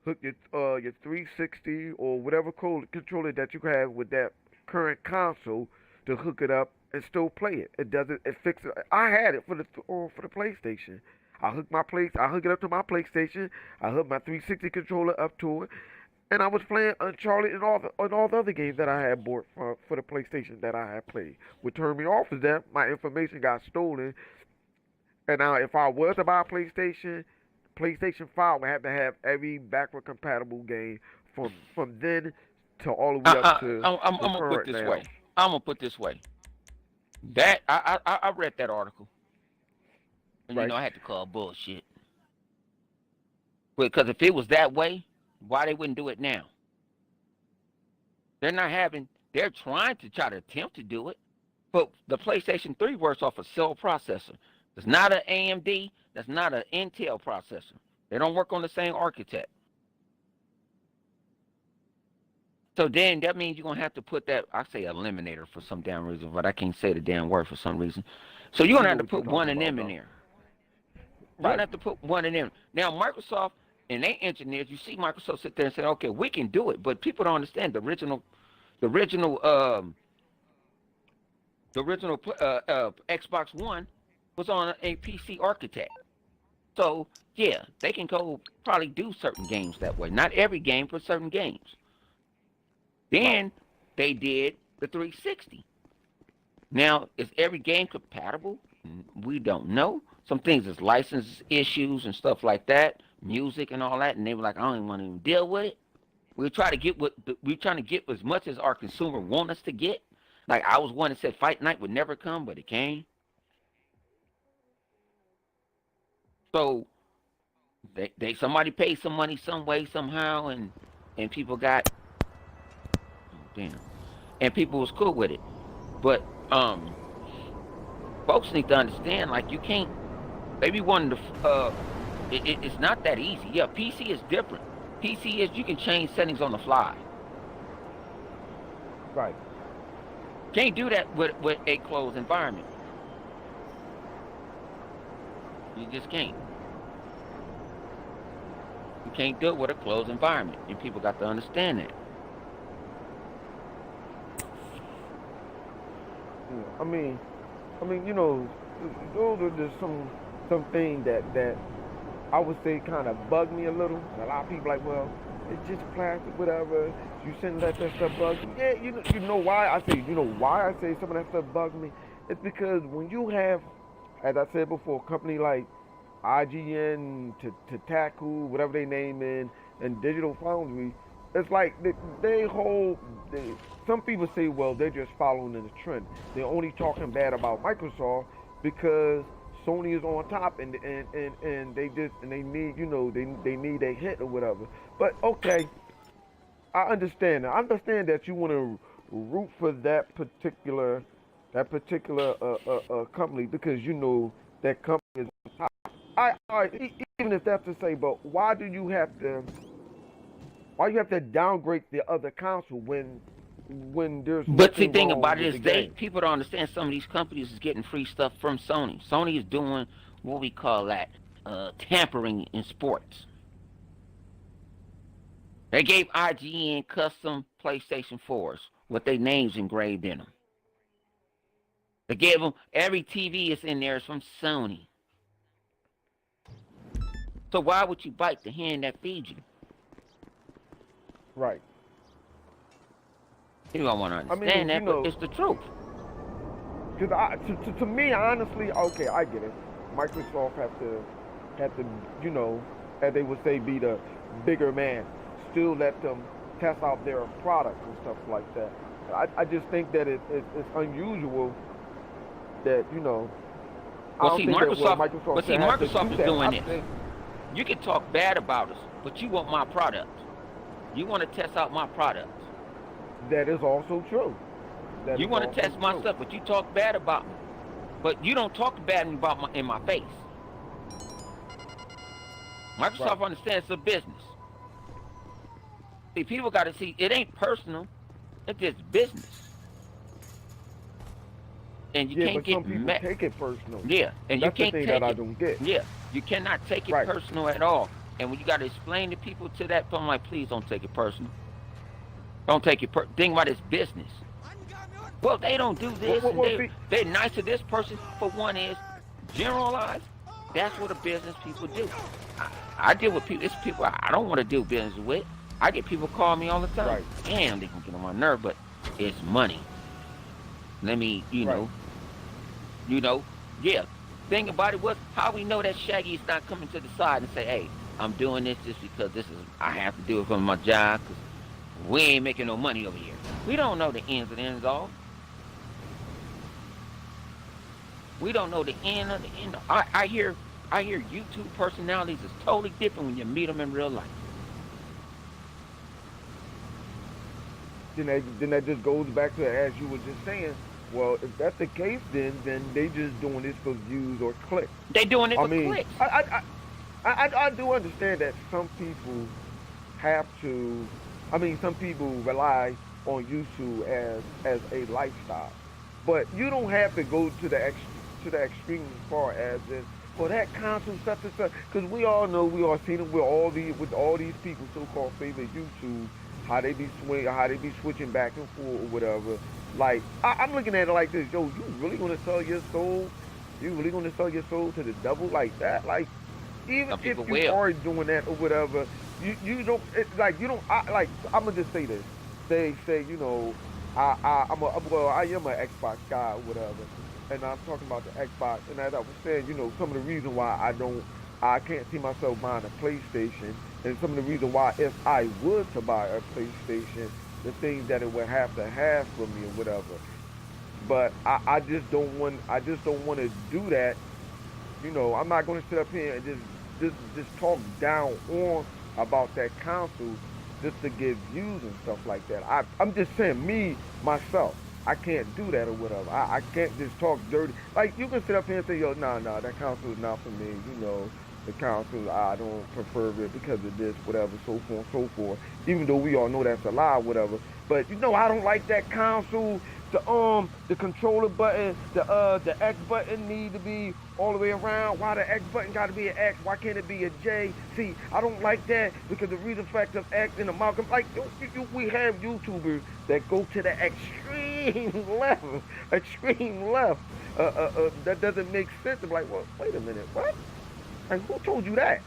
hook your 360 or whatever controller that you have with that current console to hook it up and still play it. It doesn't. It fixes. I had it for the PlayStation. I hook it up to my PlayStation. I hook my 360 controller up to it, and I was playing Uncharted and all the other games that I had bought for the PlayStation that I had played. What turned me off is that my information got stolen, and now if I was to buy a PlayStation 5 would have to have every backward compatible game from then to all the way up to I'm gonna put this way. I'm gonna put this way. That I read that article, and right. I had to call bullshit. Because if it was that way, why they wouldn't do it now? They're trying to attempt to do it, but the PlayStation 3 works off a cell processor. It's not an AMD. That's not an Intel processor. They don't work on the same architect. So then that means you're going to have to put that, I say eliminator for some damn reason, but I can't say the damn word for some reason. So you're going to have to put one of them in there. You're going to have to put one of them. Now, Microsoft and they engineers, you see Microsoft sit there and say, okay, we can do it, but people don't understand the original Xbox One was on a PC architect. So, yeah, they can go probably do certain games that way. Not every game, but certain games. Then they did the 360. Now, is every game compatible? We don't know. Some things is license issues and stuff like that, music and all that, and they were like, I don't even want to even deal with it. We're trying to get as much as our consumer want us to get. Like I was one that said Fight Night would never come, but it came. So somebody paid some money some way, somehow, and people got and people was cool with it. But folks need to understand, like you can't. They be wanting to. It's not that easy. Yeah, PC is different. PC is you can change settings on the fly. Right. Can't do that with a closed environment. You just can't. You can't do it with a closed environment, and people got to understand that. I mean, those are just some things that I would say kind of bug me a little. And a lot of people like, well, it's just plastic, whatever. You shouldn't let that stuff bug you. Yeah, you know why I say, some of that stuff bugs me. It's because when you have, as I said before, a company like IGN to Taku, whatever they name in, and Digital Foundry, it's like they hold. Some people say, well, they're just following the trend. They're only talking bad about Microsoft because Sony is on top, and they need they need a hit or whatever. But okay, I understand. I understand that you want to root for that particular company because you know that company is on top. Even if that's to say, but why you have to downgrade the other console when there's But the nothing thing wrong about with it the is, game? people don't understand. Some of these companies is getting free stuff from Sony. Sony is doing what we call that tampering in sports. They gave IGN custom PlayStation 4s with their names engraved in them. They gave them every TV is in there is from Sony. So why would you bite the hand that feeds you? Right. You don't want to I understand mean, that, but it's the truth. because to me, honestly, okay, I get it. Microsoft have to, as they would say, be the bigger man. Still let them test out their products and stuff like that. I just think that it's unusual that I Well, don't see, think that But Microsoft see, should have to Microsoft do is that. doing I this. think You can talk bad about us, but you want my product. You want to test out my product. that is also true. That You is want to also test my true. stuff, but you talk bad about me. But you don't talk bad about in my face. Right. Microsoft understands the business. See, people got to see it ain't personal. It's just business. And you Yeah, can't but get some people mad. take it personal. Yeah, and you That's the can't thing that take I it. don't get. Yeah, you cannot take it Right. personal at all. And when you got to explain to people to that point, I'm like, please don't take it personal. Don't take it Think about it's business. Well, they don't do Well, this, well, and well, see, they're nice to this person. For one is generalized. That's what a business people do. I deal with people. It's people I don't want to do business with. I get people call me all the time. right, Damn, they can get on my nerve, but it's money. Let me, right. yeah. Thing about it was how we know that Shaggy is not coming to the side and say, hey, I'm doing this just because I have to do it for my job because we ain't making no money over here. We don't know the ins and ends all. We don't know the end of the end. I hear YouTube personalities is totally different when you meet them in real life. Then that just goes back to as you were just saying. Well, if that's the case, then they just doing this for views or clicks. They doing it I for mean, clicks. I do understand that some people have to. I mean, some people rely on YouTube as a lifestyle, but you don't have to go to the extreme as far as in for that console stuff and stuff. Because we all know we all seen it with all these people so-called favorite YouTube, how they be switching back and forth or whatever. Like I'm looking at it like this, yo, you really gonna sell your soul? You really gonna sell your soul to the devil like that? Like even Some if people you will. are doing that or whatever, you don't like you don't like I'm gonna just say this. Say I am an Xbox guy or whatever, and I'm talking about the Xbox. And as I was saying, some of the reason why I can't see myself buying a PlayStation, and some of the reason why if I would to buy a PlayStation, the things that it would have to have for me or whatever. But I just don't want to do that. I'm not going to sit up here and just talk down on about that council just to get views and stuff like that. I'm just saying me myself. I can't do that or whatever. I can't just talk dirty. Like you can sit up here and say, yo, nah, that council is not for me. The council I don't prefer it because of this, whatever, so forth and so forth. Even though we all know that's a lie, whatever. But I don't like that council. The controller button, the X button need to be all the way around. Why the X button got to be an X? Why can't it be a J? See, I don't like that because the reason fact of X and the Malcolm, like we have YouTubers that go to the extreme extreme left, extreme left. That doesn't make sense. I'm like, well, wait a minute, what? Like, who told you that?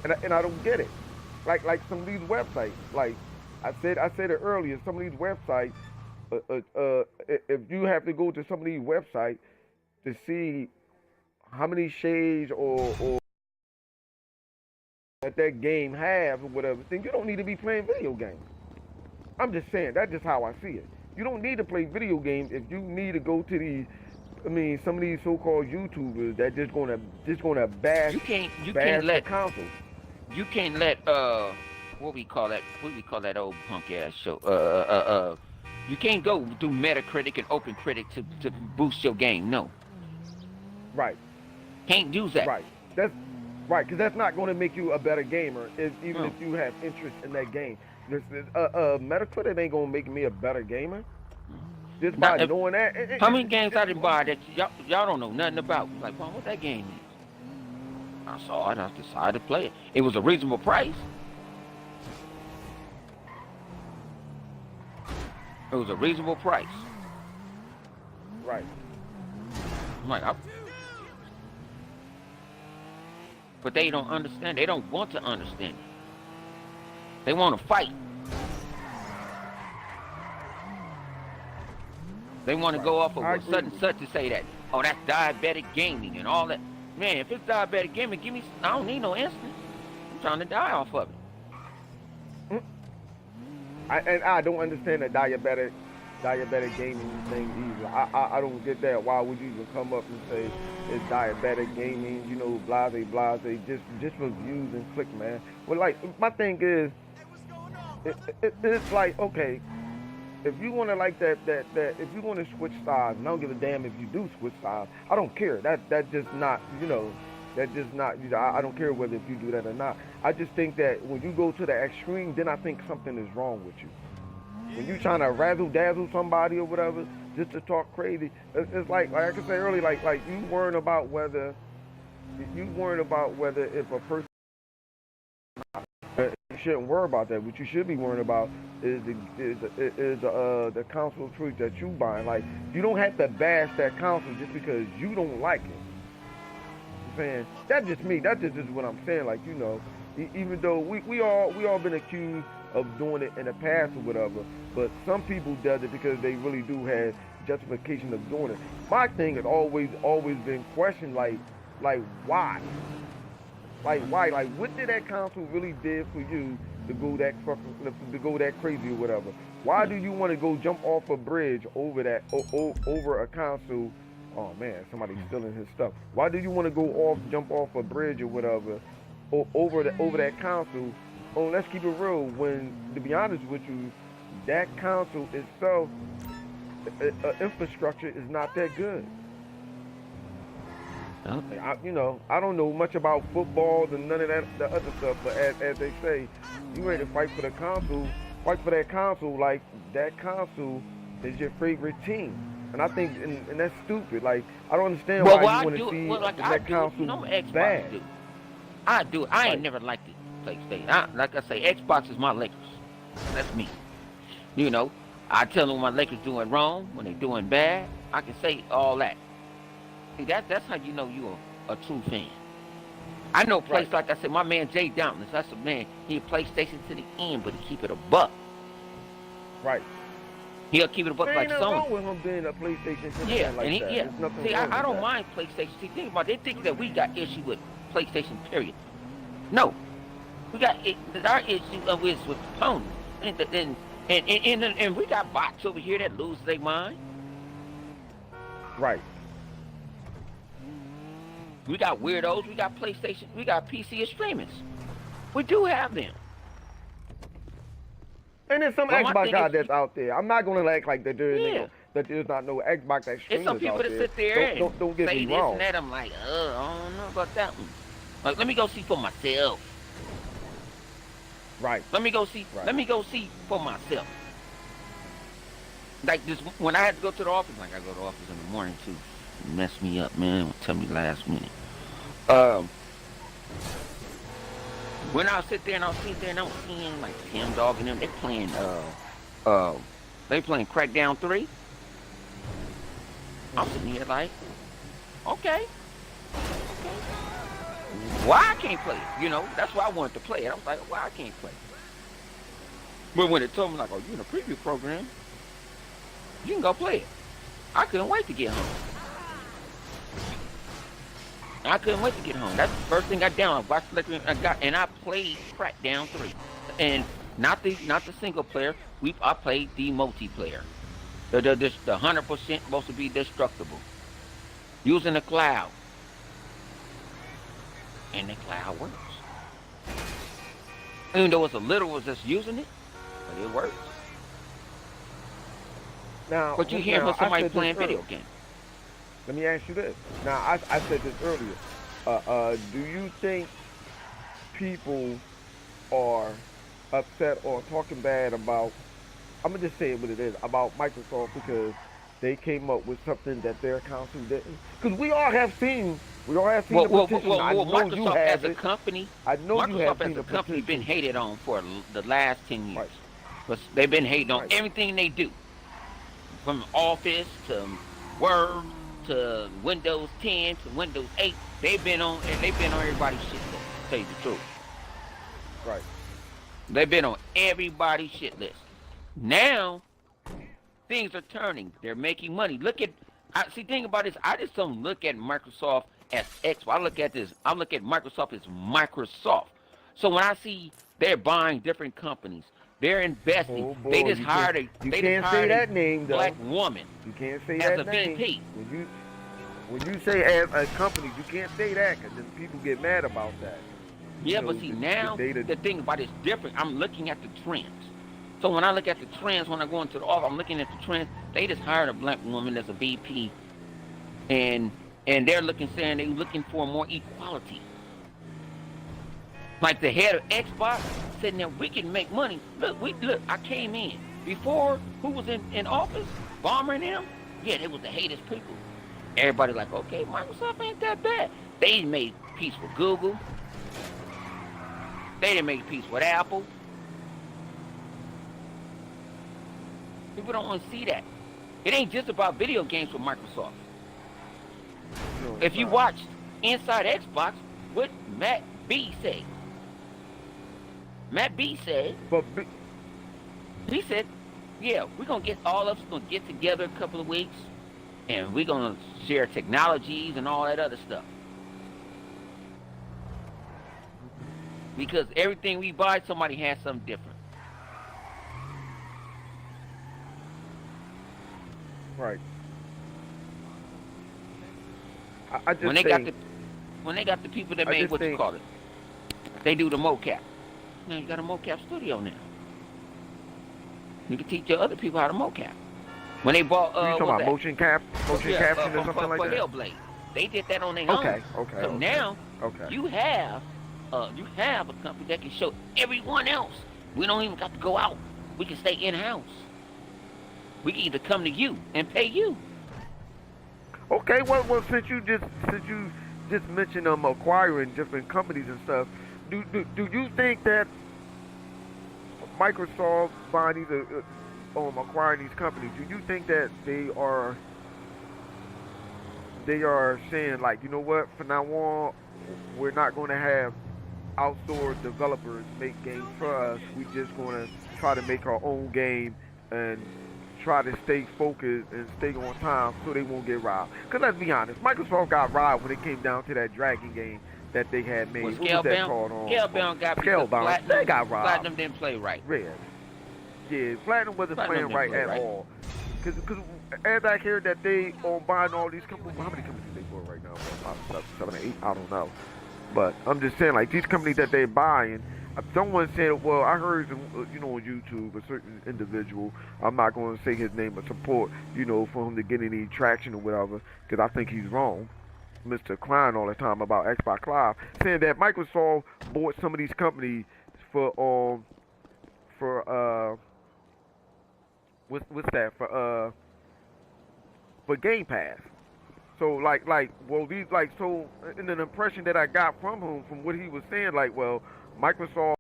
And I don't get it. Like some of these websites, like I said it earlier, some of these websites, if you have to go to some of these websites to see how many shades or that game have or whatever, then you don't need to be playing video games. I'm just saying, that's just how I see it. You don't need to play video games if you need to go to these. I mean, some of these so-called YouTubers that just gonna bash can't let the console. You can't let what we call that old punk ass show. You can't go do Metacritic and OpenCritic to boost your game. No. Right. Can't use that. Right. That's right, because that's not going to make you a better gamer, even if you have interest in that game. Metacritic ain't going to make me a better gamer. Just by knowing that. How many games I didn't buy that y'all don't know nothing about? Like, well, what that game is? I saw it. I decided to play it. It was a reasonable price. It was a reasonable price. Right. I'm like, but they don't understand. They don't want to understand it. They want to fight. They want to go off of such and such to say that, oh, that's diabetic gaming and all that. Man, if it's diabetic gaming, give me. I don't need no instant. I'm trying to die off of it. I don't understand the diabetic gaming thing either. I don't get that. Why would you even come up and say it's diabetic gaming? You know, blase, just for views and click, man. Well, like my thing is, it's like, okay, if you want to like that, if you want to switch sides, and I don't give a damn if you do switch sides. I don't care. That's just not, you know. That's just not, you know, I don't care whether if you do that or not. I just think that when you go to the extreme, then I think something is wrong with you. When you trying to razzle-dazzle somebody or whatever, just to talk crazy, it's like I could say earlier, like you worrying about whether if a person, you shouldn't worry about that. What you should be worrying about is the console choice that you buying. Like, you don't have to bash that console just because you don't like it. Saying that's just me. That's just what I'm saying. Like, you know, even though we all been accused of doing it in the past or whatever, but some people does it because they really do have justification of doing it. My thing has always been questioned, like why? Like why? Like, what did that console really did for you to go that crazy or whatever? Why do you want to go jump off a bridge over a console? Oh man, somebody's stealing his stuff. Why do you want to jump off a bridge or whatever, over that console? Oh, let's keep it real. When, to be honest with you, that console itself, infrastructure is not that good. I don't know much about footballs and none of the other stuff, but as they say, you ready to fight for the console, fight for that console like that console is your favorite team. And I think, and that's stupid. Like, I don't understand why you want to see that console bad. I do. I ain't never liked the PlayStation. Like I say, Xbox is my Lakers. That's me. You know, I tell them when my Lakers doing wrong, when they doing bad. I can say all that. See, that's how you know you're a true fan. I know place like I said, my man Jay Doubtless. That's a man. He a PlayStation to the end, but he keep it a buck. Right. He'll keep it a buck like Sony. Wrong with him being a PlayStation like that. Yeah. See, I don't mind PlayStation. See, think about it. They think that we got issue with PlayStation, period. No. We got our issue is with Sony. And we got bots over here that lose their mind. Right. We got weirdos. We got PlayStation. We got PC extremists. We do have them. And there's some Xbox guys that's out there. I'm not going to act like that there's not no Xbox extremists out there. It's some people that sit there don't get say me this wrong. and that. I'm like, I don't know about that one. Like, let me go see for myself. Right. Let me go see for myself. Like this, when I had to go to the office, like I go to the office in the morning too. Mess me up, man. Tell me last minute. When I was sitting there and I was seeing like Tim Dog and them, they playing Crackdown 3. I'm sitting here like, okay, why I can't play it? You know, that's why I wanted to play it. I was like, why I can't play it? But when it told me like, oh, you in a preview program, you can go play it. I couldn't wait to get home. I couldn't wait to get home. That's the first thing I downloaded. I played Crackdown 3, and not the single player. I played the multiplayer. The 100% supposed to be destructible, using the cloud, and the cloud works. Even though it's a little was just using it, but it works. Now, But you hear from somebody playing video games. Let me ask you this. Now, I said this earlier. Do you think people are upset or talking bad about, I'm going to just say it what it is, about Microsoft because they came up with something that their council didn't? Because we all have seen the petition. I know Microsoft you have as a company, I know you have Microsoft seen as a the company petition. been hated on for the last 10 years. Right. But they've been hating on Right. everything they do, from Office to Word to Windows 10 to Windows 8. They've been on everybody's shit list. To tell you the truth. Right. They've been on everybody's shit list. Now things are turning. They're making money. Thing about this, I just don't look at Microsoft as Xbox. I look at Microsoft as Microsoft. So when I see they're buying different companies, they're investing. Oh, boy, they just you hired can't say that name, though. black woman You can't say as that a name. VP. When you say as a company, you can't say that because then people get mad about that. Yeah, You know, but see, now the thing about it's different. I'm looking at the trends. So when I look at the trends, when I go into the office, I'm looking at the trends. They just hired a black woman as a VP, and they're saying they're looking for more equality. Like the head of Xbox said, now we can make money. Look, I came in before. Who was in office? Bomber and them. Yeah, they was the hatest people. Everybody like, okay, Microsoft ain't that bad. They made peace with Google. They didn't make peace with Apple. People don't want to see that. It ain't just about video games with Microsoft. No, If you watched Inside Xbox, what Matt B said. Matt B said, he said, yeah, we're going to get all of us going to get together a couple of weeks, and we're going to share technologies and all that other stuff. Because everything we buy, somebody has something different. Right. I just When they got the people that made you call it, they do the mocap. Now you got a mocap studio now. You can teach your other people how to mocap. When they bought you talking about motion caption or something like that? Hellblade, they did that on their own. Okay. So now you have a company that can show everyone else. We don't even got to go out. We can stay in house. We can either come to you and pay you. Okay, well, since you just mentioned acquiring different companies and stuff, do you think that Microsoft buying acquiring these companies, do you think that they are saying like, you know what, from now on, we're not going to have outsourced developers make games for us. We just going to try to make our own game and try to stay focused and stay on time so they won't get robbed. Because let's be honest, Microsoft got robbed when it came down to that Dragon game that they had made. What was that called? Scalebound got Scalebound. They got robbed. Platinum didn't play right. Yeah, Platinum wasn't playing right at all. Because as I hear that they are buying all these companies, how many companies they for right now? About 7 or 8, I don't know. But I'm just saying, like, these companies that they're buying, someone said, well, I heard, on YouTube, a certain individual, I'm not going to say his name, but support, for him to get any traction or whatever, because I think he's wrong. Mr. Klein all the time about Xbox Live, saying that Microsoft bought some of these companies for what's that, for Game Pass. So so in an impression that I got from him, from what he was saying, like, well, Microsoft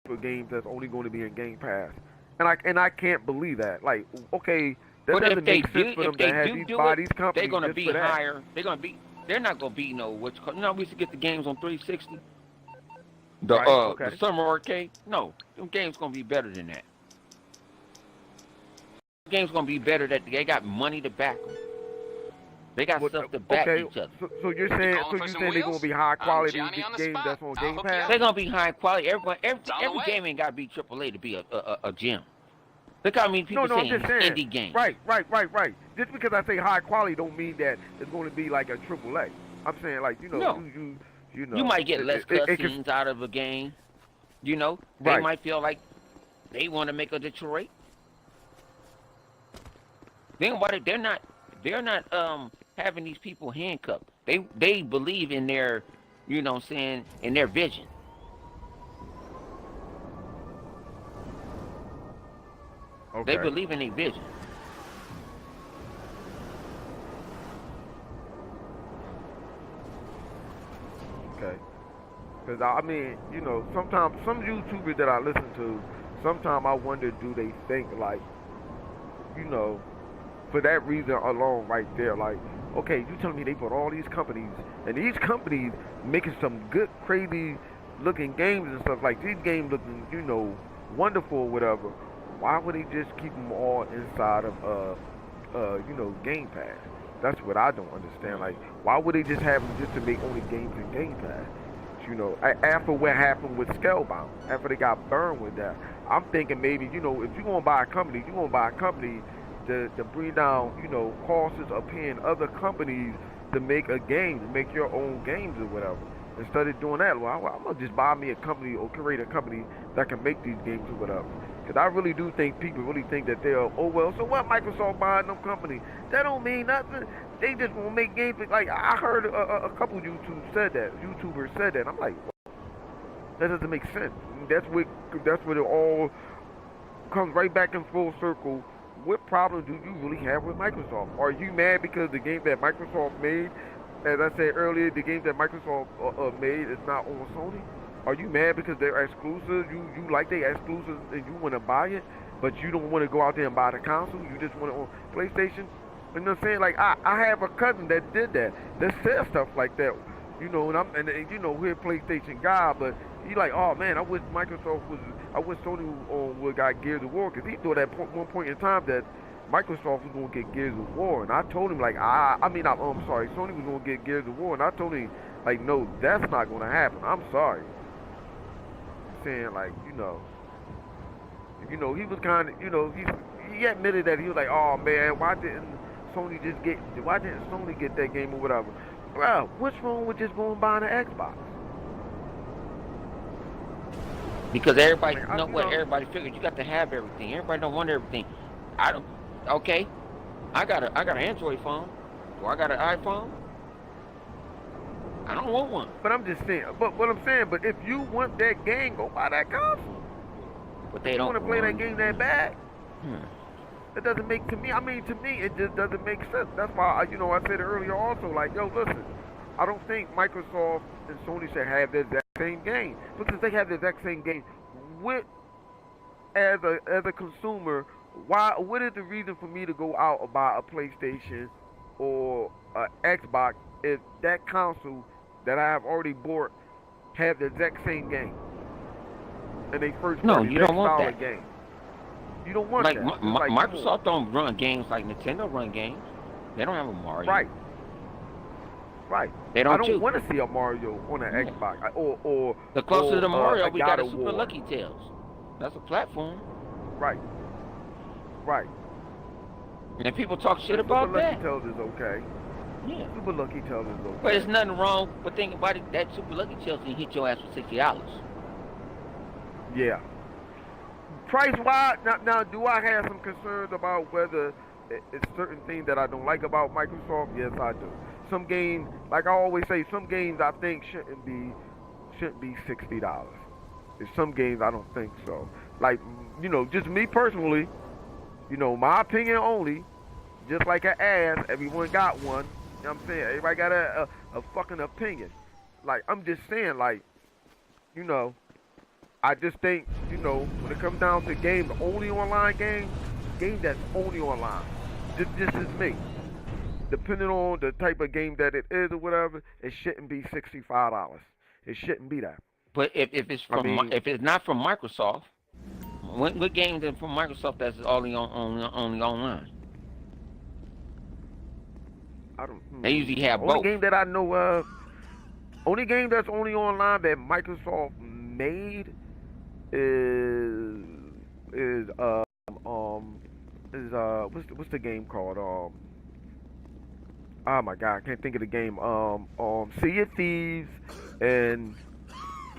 for games that's only going to be in Game Pass, and I can't believe that. Like, okay, That But if doesn't they make sense do, for if them to they have do these do buy it, these they're companies gonna just be for that. higher. They're not gonna be no what's called. You know, we used to get the games on 360. Right. The Okay. summer arcade. No, them games gonna be better than that. The games gonna be better that they got money to back them. They got What, stuff to back okay. each other. So you're You saying calling for some they're gonna wheels? be high I'm quality Johnny on the games spot. that's on I'll Game hook you Pass? up. They're gonna be high quality. It's on the Every way. game ain't gotta be AAA to be a gem. Look how many people No, I'm saying just saying. indie games. Right. Just because I say high quality don't mean that it's going to be like a AAA. I'm saying like No, you know you might get less it can, cutscenes out of a game. You know, they right. might feel like they want to make a Detroit. Then why they're not having these people handcuffed. They believe in their, you know what I'm saying, in their vision. They Okay. believe in their vision. Okay. Because I mean, sometimes some YouTubers that I listen to, sometimes I wonder, do they think like, you know, for that reason alone, right there, like, okay, you telling me they put all these companies, and these companies making some good, crazy looking games and stuff, like these games looking, wonderful or whatever. Why would they just keep them all inside of Game Pass? That's what I don't understand. Like, why would they just have them just to make only games in Game Pass? After what happened with Scalebound, after they got burned with that, I'm thinking maybe, if you're gonna buy a company, you're gonna buy a company to bring down, costs of paying other companies to make a game, to make your own games or whatever. Instead of doing that, well, I'm gonna just buy me a company or create a company that can make these games or whatever. Because I really do think people really think that they're, oh well, so what, Microsoft buying them company? That don't mean nothing. They just want to make games. Like, I heard a couple YouTubers said that. I'm like, that doesn't make sense. That's what it all comes right back in full circle. What problem do you really have with Microsoft? Are you mad because the game that Microsoft made, as I said earlier, the game that Microsoft made is not on Sony? Are you mad because they're exclusive? You like they exclusive and you want to buy it, but you don't want to go out there and buy the console? You just want it on PlayStation? You know what I'm saying? Like, I have a cousin that did that said stuff like that. We're a PlayStation guy, but he like, oh man, I wish Sony would got Gears of War, because he thought at one point in time that Microsoft was gonna get Gears of War, and I told him like, I'm sorry, Sony was gonna get Gears of War, and I told him like, no, that's not gonna happen. I'm sorry. Saying like, he was kind of, he admitted that he was like, oh man, why didn't Sony get that game or whatever? Bro, what's wrong with just going and buying an Xbox? Because everybody, everybody figured you got to have everything. Everybody don't want everything. I don't. Okay, I got an Android phone. Do I got an iPhone? I don't want one. But I'm just saying. But what I'm saying. But if you want that game, go buy that console. But they you don't want to play that game that bad. It doesn't make to me. It just doesn't make sense. That's why I said earlier also. Like, yo, listen. I don't think Microsoft and Sony should have the exact same game, because they have the exact same game. As a consumer, what is the reason for me to go out and buy a PlayStation or an Xbox if that console that I have already bought have the exact same game and they first No, you don't want that game? You don't want like, that. Microsoft don't run games like Nintendo run games. They don't have a Mario. Right. They don't. I don't want to see a Mario on an Xbox or the closest to Mario we got a Super War. Lucky Tales. That's a platform. Right. And people talk shit about Super that. Lucky Tales is okay. Yeah. Super Lucky Tales is okay. But there's nothing wrong. But think about it. That Super Lucky Tales can hit your ass for $60. Yeah. Price wise, now do I have some concerns about whether it's certain things that I don't like about Microsoft? Yes, I do. Some games, like I always say, some games I think shouldn't be $60. There's some games I don't think so. Like, just me personally, my opinion only, just like an ass, everyone got one. You know what I'm saying? Everybody got a fucking opinion. Like, I'm just saying, like, I just think, when it comes down to games, only online games that's only online. this is me. Depending on the type of game that it is or whatever, it shouldn't be $65. It shouldn't be that. But if it's I from mean, if it's not from Microsoft, what games are from Microsoft that's only only online? I don't. They usually have Only both. game that I know of, only game that's only online that Microsoft made is is what's the game called? Oh my god, I can't think of the game. Sea of Thieves and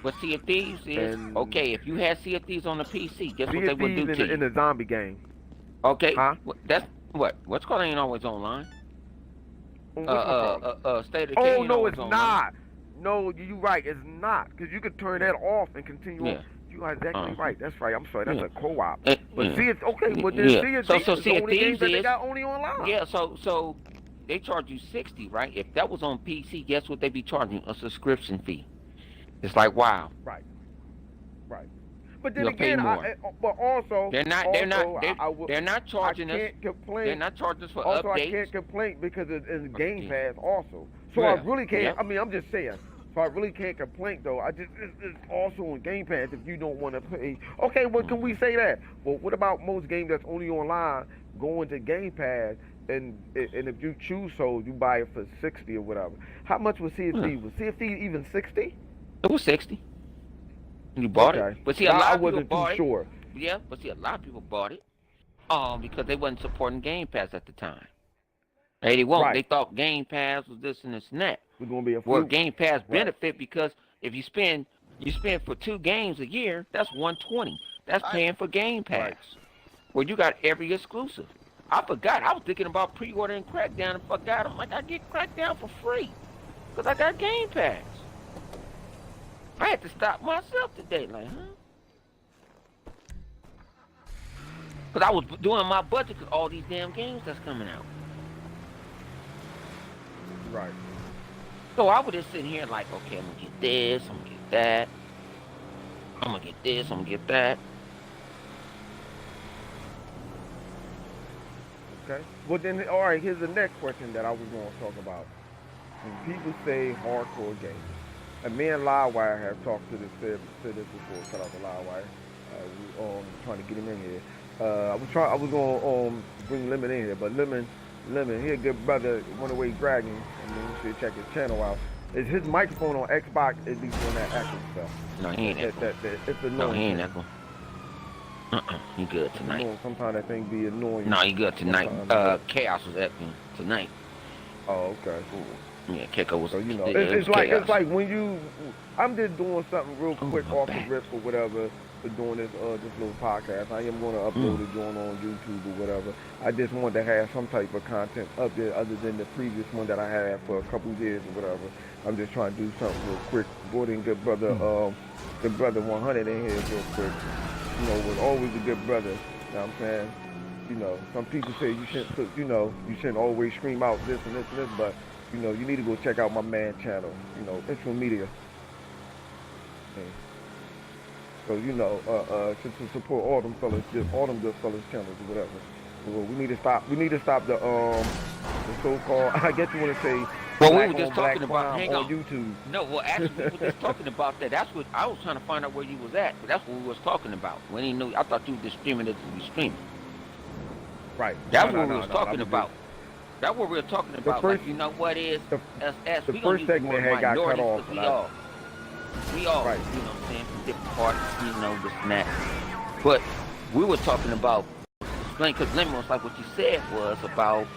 What Sea of Thieves is? and Okay, if you had Sea of Thieves on the PC, guess Sea what they of would do Thieves to in you? the zombie game. Okay, Huh? that's what's called ain't always online. What's my called? State of Oh Decay ain't no, always it's online. not. No, you right. It's not because you could turn that off and continue. Yeah. On. You are exactly Uh-huh. right. That's right. I'm sorry. That's Yeah. a co-op. Eh, But yeah. see, it's okay. But then Yeah. see, it's So the Sea of only games Thieves that they is got only online. yeah. So they charge you 60, right? If that was on PC, guess what they be charging? A subscription fee. It's like wow. Right. But then You'll pay again, more. but also They're not charging us. I can't complain. They're not charging us for Also, updates. I can't complain because it's in Game Okay. Pass also. So Yeah. I really can't. Yeah. I mean, I'm just saying. So I really can't complain though. It's also on Game Pass if you don't want to pay. Okay, well, can we say that? Well, what about most games that's only online going to Game Pass and if you choose so you buy it for 60 or whatever? How much was Sea of Thieves? Was Sea of Thieves even 60? It was 60. You bought Okay. it, but see, a lot I of people wasn't bought too it. sure. Yeah, but see, a lot of people bought it, because they wasn't supporting Game Pass at the time. They won't. Right. They thought Game Pass was this and this and that. We're gonna be a Well, fluke. Game Pass Right. benefit because if you spend for 2 games a year, that's $120. That's paying for Game Pass. Right. Well, you got every exclusive. I forgot. I was thinking about pre-ordering Crackdown and forgot. I'm like, I get Crackdown for free because I got Game Pass. I had to stop myself today, like, huh? Because I was doing my budget because all these damn games that's coming out. Right. So I was just sitting here like, okay, I'm going to get this, I'm going to get that. I'm going to get this, I'm going to get that. Okay. Well then, all right. Here's the next question that I was going to talk about. When people say hardcore games, and me and Livewire have talked to said this before. Shout out to Livewire. We trying to get him in here. I was going to bring Lemon in here, but Lemon, he a good brother. Runaway Dragon. I mean, you should check his channel out. Is his microphone on Xbox is he doing that echo stuff? No, he ain't echoing. It's annoying. No, he ain't echoing. He good tonight. Sometimes that thing be annoying. No, he good tonight. Chaos was echoing tonight. Oh, okay. Yeah, Keiko was. So you know, it it's was like chaos. it's like when you. I'm just doing something real quick my off back. the rip or whatever. For doing this little podcast, I am going to upload it, join on YouTube or whatever. I just wanted to have some type of content up there other than the previous one that I had for a couple years or whatever. I'm just trying to do something real quick. Brought in good brother 100 in here real quick. You know, was always a good brother. You know what I'm saying? You know, some people say you shouldn't always scream out this and this and this, but you know, you need to go check out my man channel. You know, Intro Media. Okay. So you know, to support all them fellas, just all them good fellas channels or whatever. Well, we need to stop. We need to stop the so-called. I guess you want to say. Well, we black were just on black talking about. crime Hang on. YouTube. No, well, actually, we were just talking about that. That's what I was trying to find out where you was at. But that's what we was talking about. When he knew, I thought you were just streaming it to be streaming. Right. That's No, what no, we was no, talking no, about. That's what we were talking about. first- Like, you know what is? the- As the we first gonna use the segment word had got cut minorities, off, 'cause and we all, Right. you know what I'm saying, from different parties, you know, this and that. But we were talking about, because Lemon was like what you said was about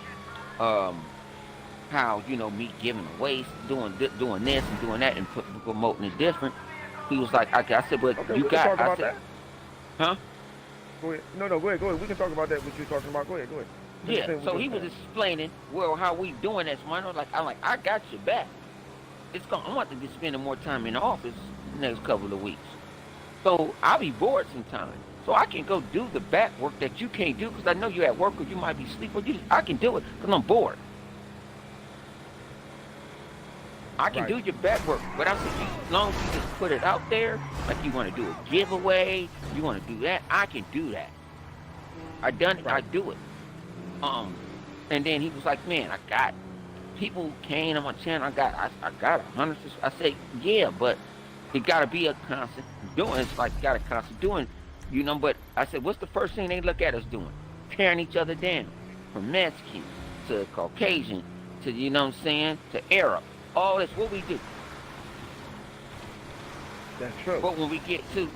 how, you know, me giving away, doing this and doing that and promoting it different. He was like, I said, but Okay, you we got, can talk about I said, that. huh? Go ahead. No, go ahead. We can talk about that. What you're talking about. Go ahead. Yeah, Understand so what he you're was saying. explaining, well, how we doing this, man. I'm like, I got your back. I'm about to be spending more time in the office the next couple of weeks. So I'll be bored sometimes. So I can go do the back work that you can't do because I know you're at work or you might be asleep. I can do it because I'm bored. I can Right. do your back work, but I said, as long as you just put it out there, like you want to do a giveaway, you want to do that, I can do that. I done it, Right. I do it. And then he was like, man, I got people came on my channel. I got 100. I said, yeah, but it got to be a constant doing. It's like got a constant doing, you know. But I said, what's the first thing they look at us doing? Tearing each other down, from Mexican to Caucasian to you know what I'm saying to Arab. All this, what we do. That's true. But when we get to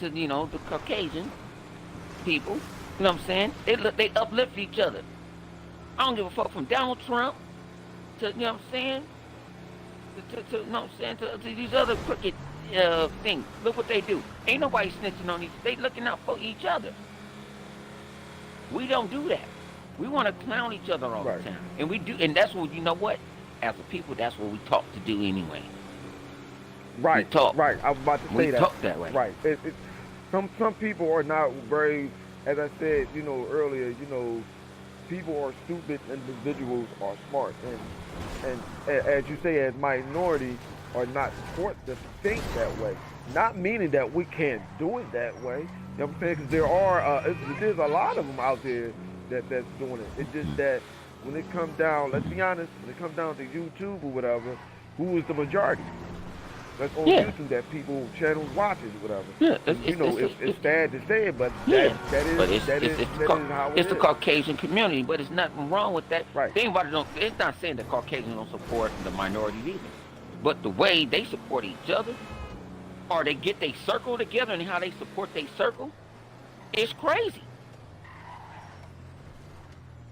you know the Caucasian people, you know what I'm saying? They uplift each other. I don't give a fuck from Donald Trump to you know what I'm saying to you know what I'm saying to these other crooked things. Look what they do. Ain't nobody snitching on each. They looking out for each other. We don't do that. We want to clown each other all the time, and we do. And that's what you know what. As a people, that's what we talk to do anyway. Right. We talk. Right. I was about to say we that. talk that way. Right. Some people are not very, as I said, you know earlier, you know, people are stupid, individuals are smart, and as you say, as minority are not taught to think that way. Not meaning that we can't do it that way. You know what I'm saying? Because there's a lot of them out there that's doing it. It's just that when it comes down, let's be honest, when it comes down to YouTube or whatever, who is the majority? That's on YouTube that people channels watches or whatever. Yeah, it's sad to say it, but yeah, that is how it is. The Caucasian community, but it's nothing wrong with that. Right. It's not saying that Caucasians don't support the minorities either, but the way they support each other, or they get their circle together and how they support their circle, it's crazy.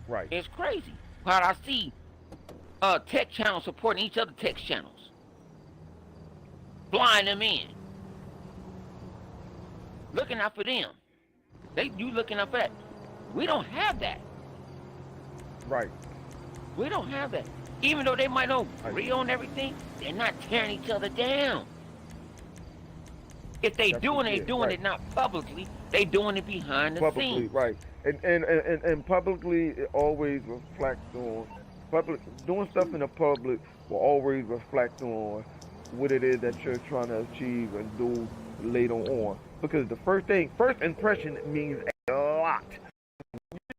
Right. It's crazy. How I see tech channels supporting each other tech channels. Flying them in. Looking out for them. You looking out for that. We don't have that. Right. We don't have that. Even though they might not agree on everything, they're not tearing each other down. If they doing it not publicly, they doing it behind the scenes. Right. And publicly it always reflects on doing stuff in the public will always reflect on what it is that you're trying to achieve and do later on. Because the first impression means a lot.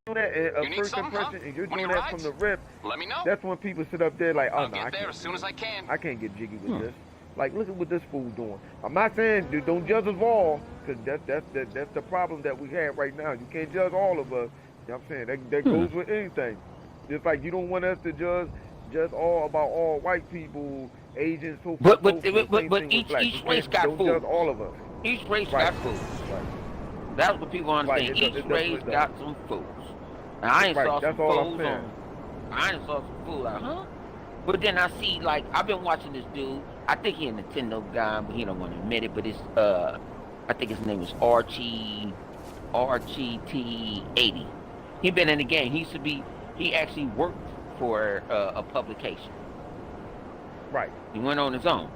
You're doing that first impression, and you're doing that from the rip. Let me know. That's when people sit up there like, oh I'll no, get there as soon as I can. I can't get jiggy with this. Like, look at what this fool doing. I'm not saying don't judge us all, because that's the problem that we have right now. You can't judge all of us. You know what I'm saying? That goes with anything. Just like you don't want us to judge all about all white people, Asians, so forth. But each race got don't food. judge all of us. Each race got food. Right. That's what people understand. Each race got some fools. Now, I ain't saw some fools on. I ain't saw some fools like, huh? But then I see, like, I've been watching this dude. I think he a Nintendo guy, but he don't want to admit it. But it's I think his name is Archie T80. He been in the game. He actually worked for a publication. Right. He went on his own.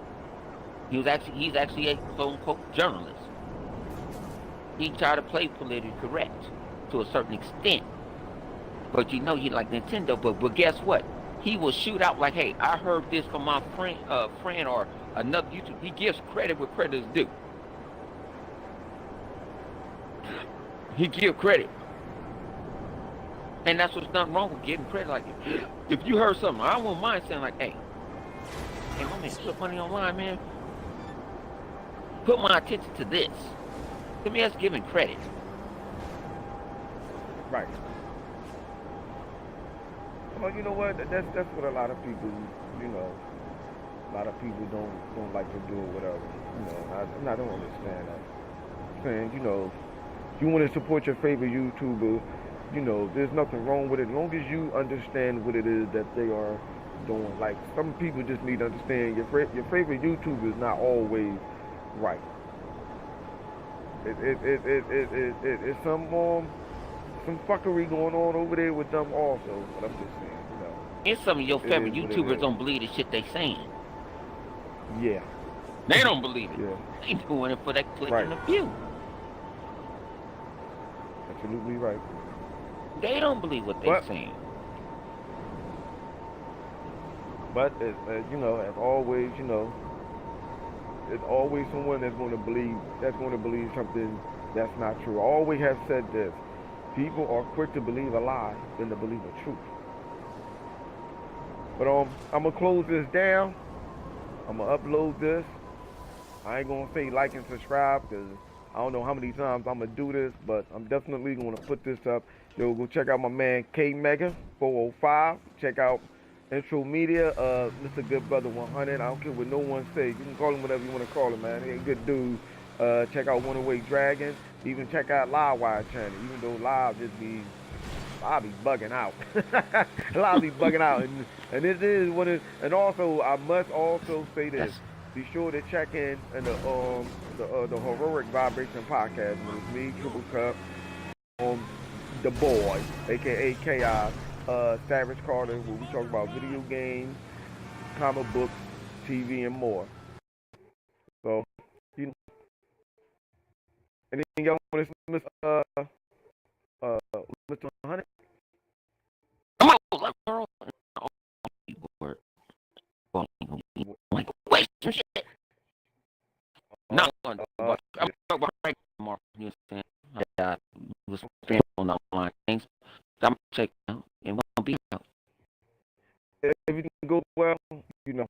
He's actually a quote unquote journalist. He tried to play politically correct to a certain extent. But you know he like Nintendo, but guess what? He will shoot out like, hey, I heard this from my friend or another YouTube. He gives credit where credit is due. He give credit. And that's what's nothing wrong with giving credit. Like, if you heard something, I won't mind saying like, hey, my man, put money online, man. Put my attention to this. To me, that's giving credit. Right. Well, you know what? That's what a lot of people, you know, a lot of people don't like to do or whatever. You know, I don't understand that. I'm saying, you know, if you want to support your favorite YouTuber, you know, there's nothing wrong with it, as long as you understand what it is that they are doing. Like, some people just need to understand your favorite YouTuber is not always right. It's some fuckery going on over there with them also. But I'm just saying, you know. And some of your favorite YouTubers don't believe the shit they saying. Yeah. They don't believe it. Yeah. They doing it for that click and the view. Absolutely right. They don't believe what they're saying. But you know, as always, you know, there's always someone that's going to believe something that's not true. I always have said this. People are quick to believe a lie than to believe a truth. But I'm gonna close this down. I'm gonna upload this. I ain't gonna say like and subscribe because I don't know how many times I'm gonna do this, but I'm definitely gonna put this up. Yo, go check out my man K Mega 405. Check out Intro Media, Mr. Good Brother 100. I don't care what no one say. You can call him whatever you want to call him, man. He a good dude. Check out One Away Dragon. Even check out Livewire channel. Even though Live just be, I'll be bugging out. I'll be bugging out, and this is what it. And also, I must also say this: Yes. be sure to check in the Heroic Vibration podcast with me, Triple Cup, the boy, aka Chaos, Savage Carter, where we talk about video games, comic books, TV, and more. So, you know, anything else on this, Mr. 100? Come on, girl. Like, wait, some shit. No, I'm talking about right more. You understand? I was spending on the online things. I'm checking out and won't be out. Everything goes well, you know,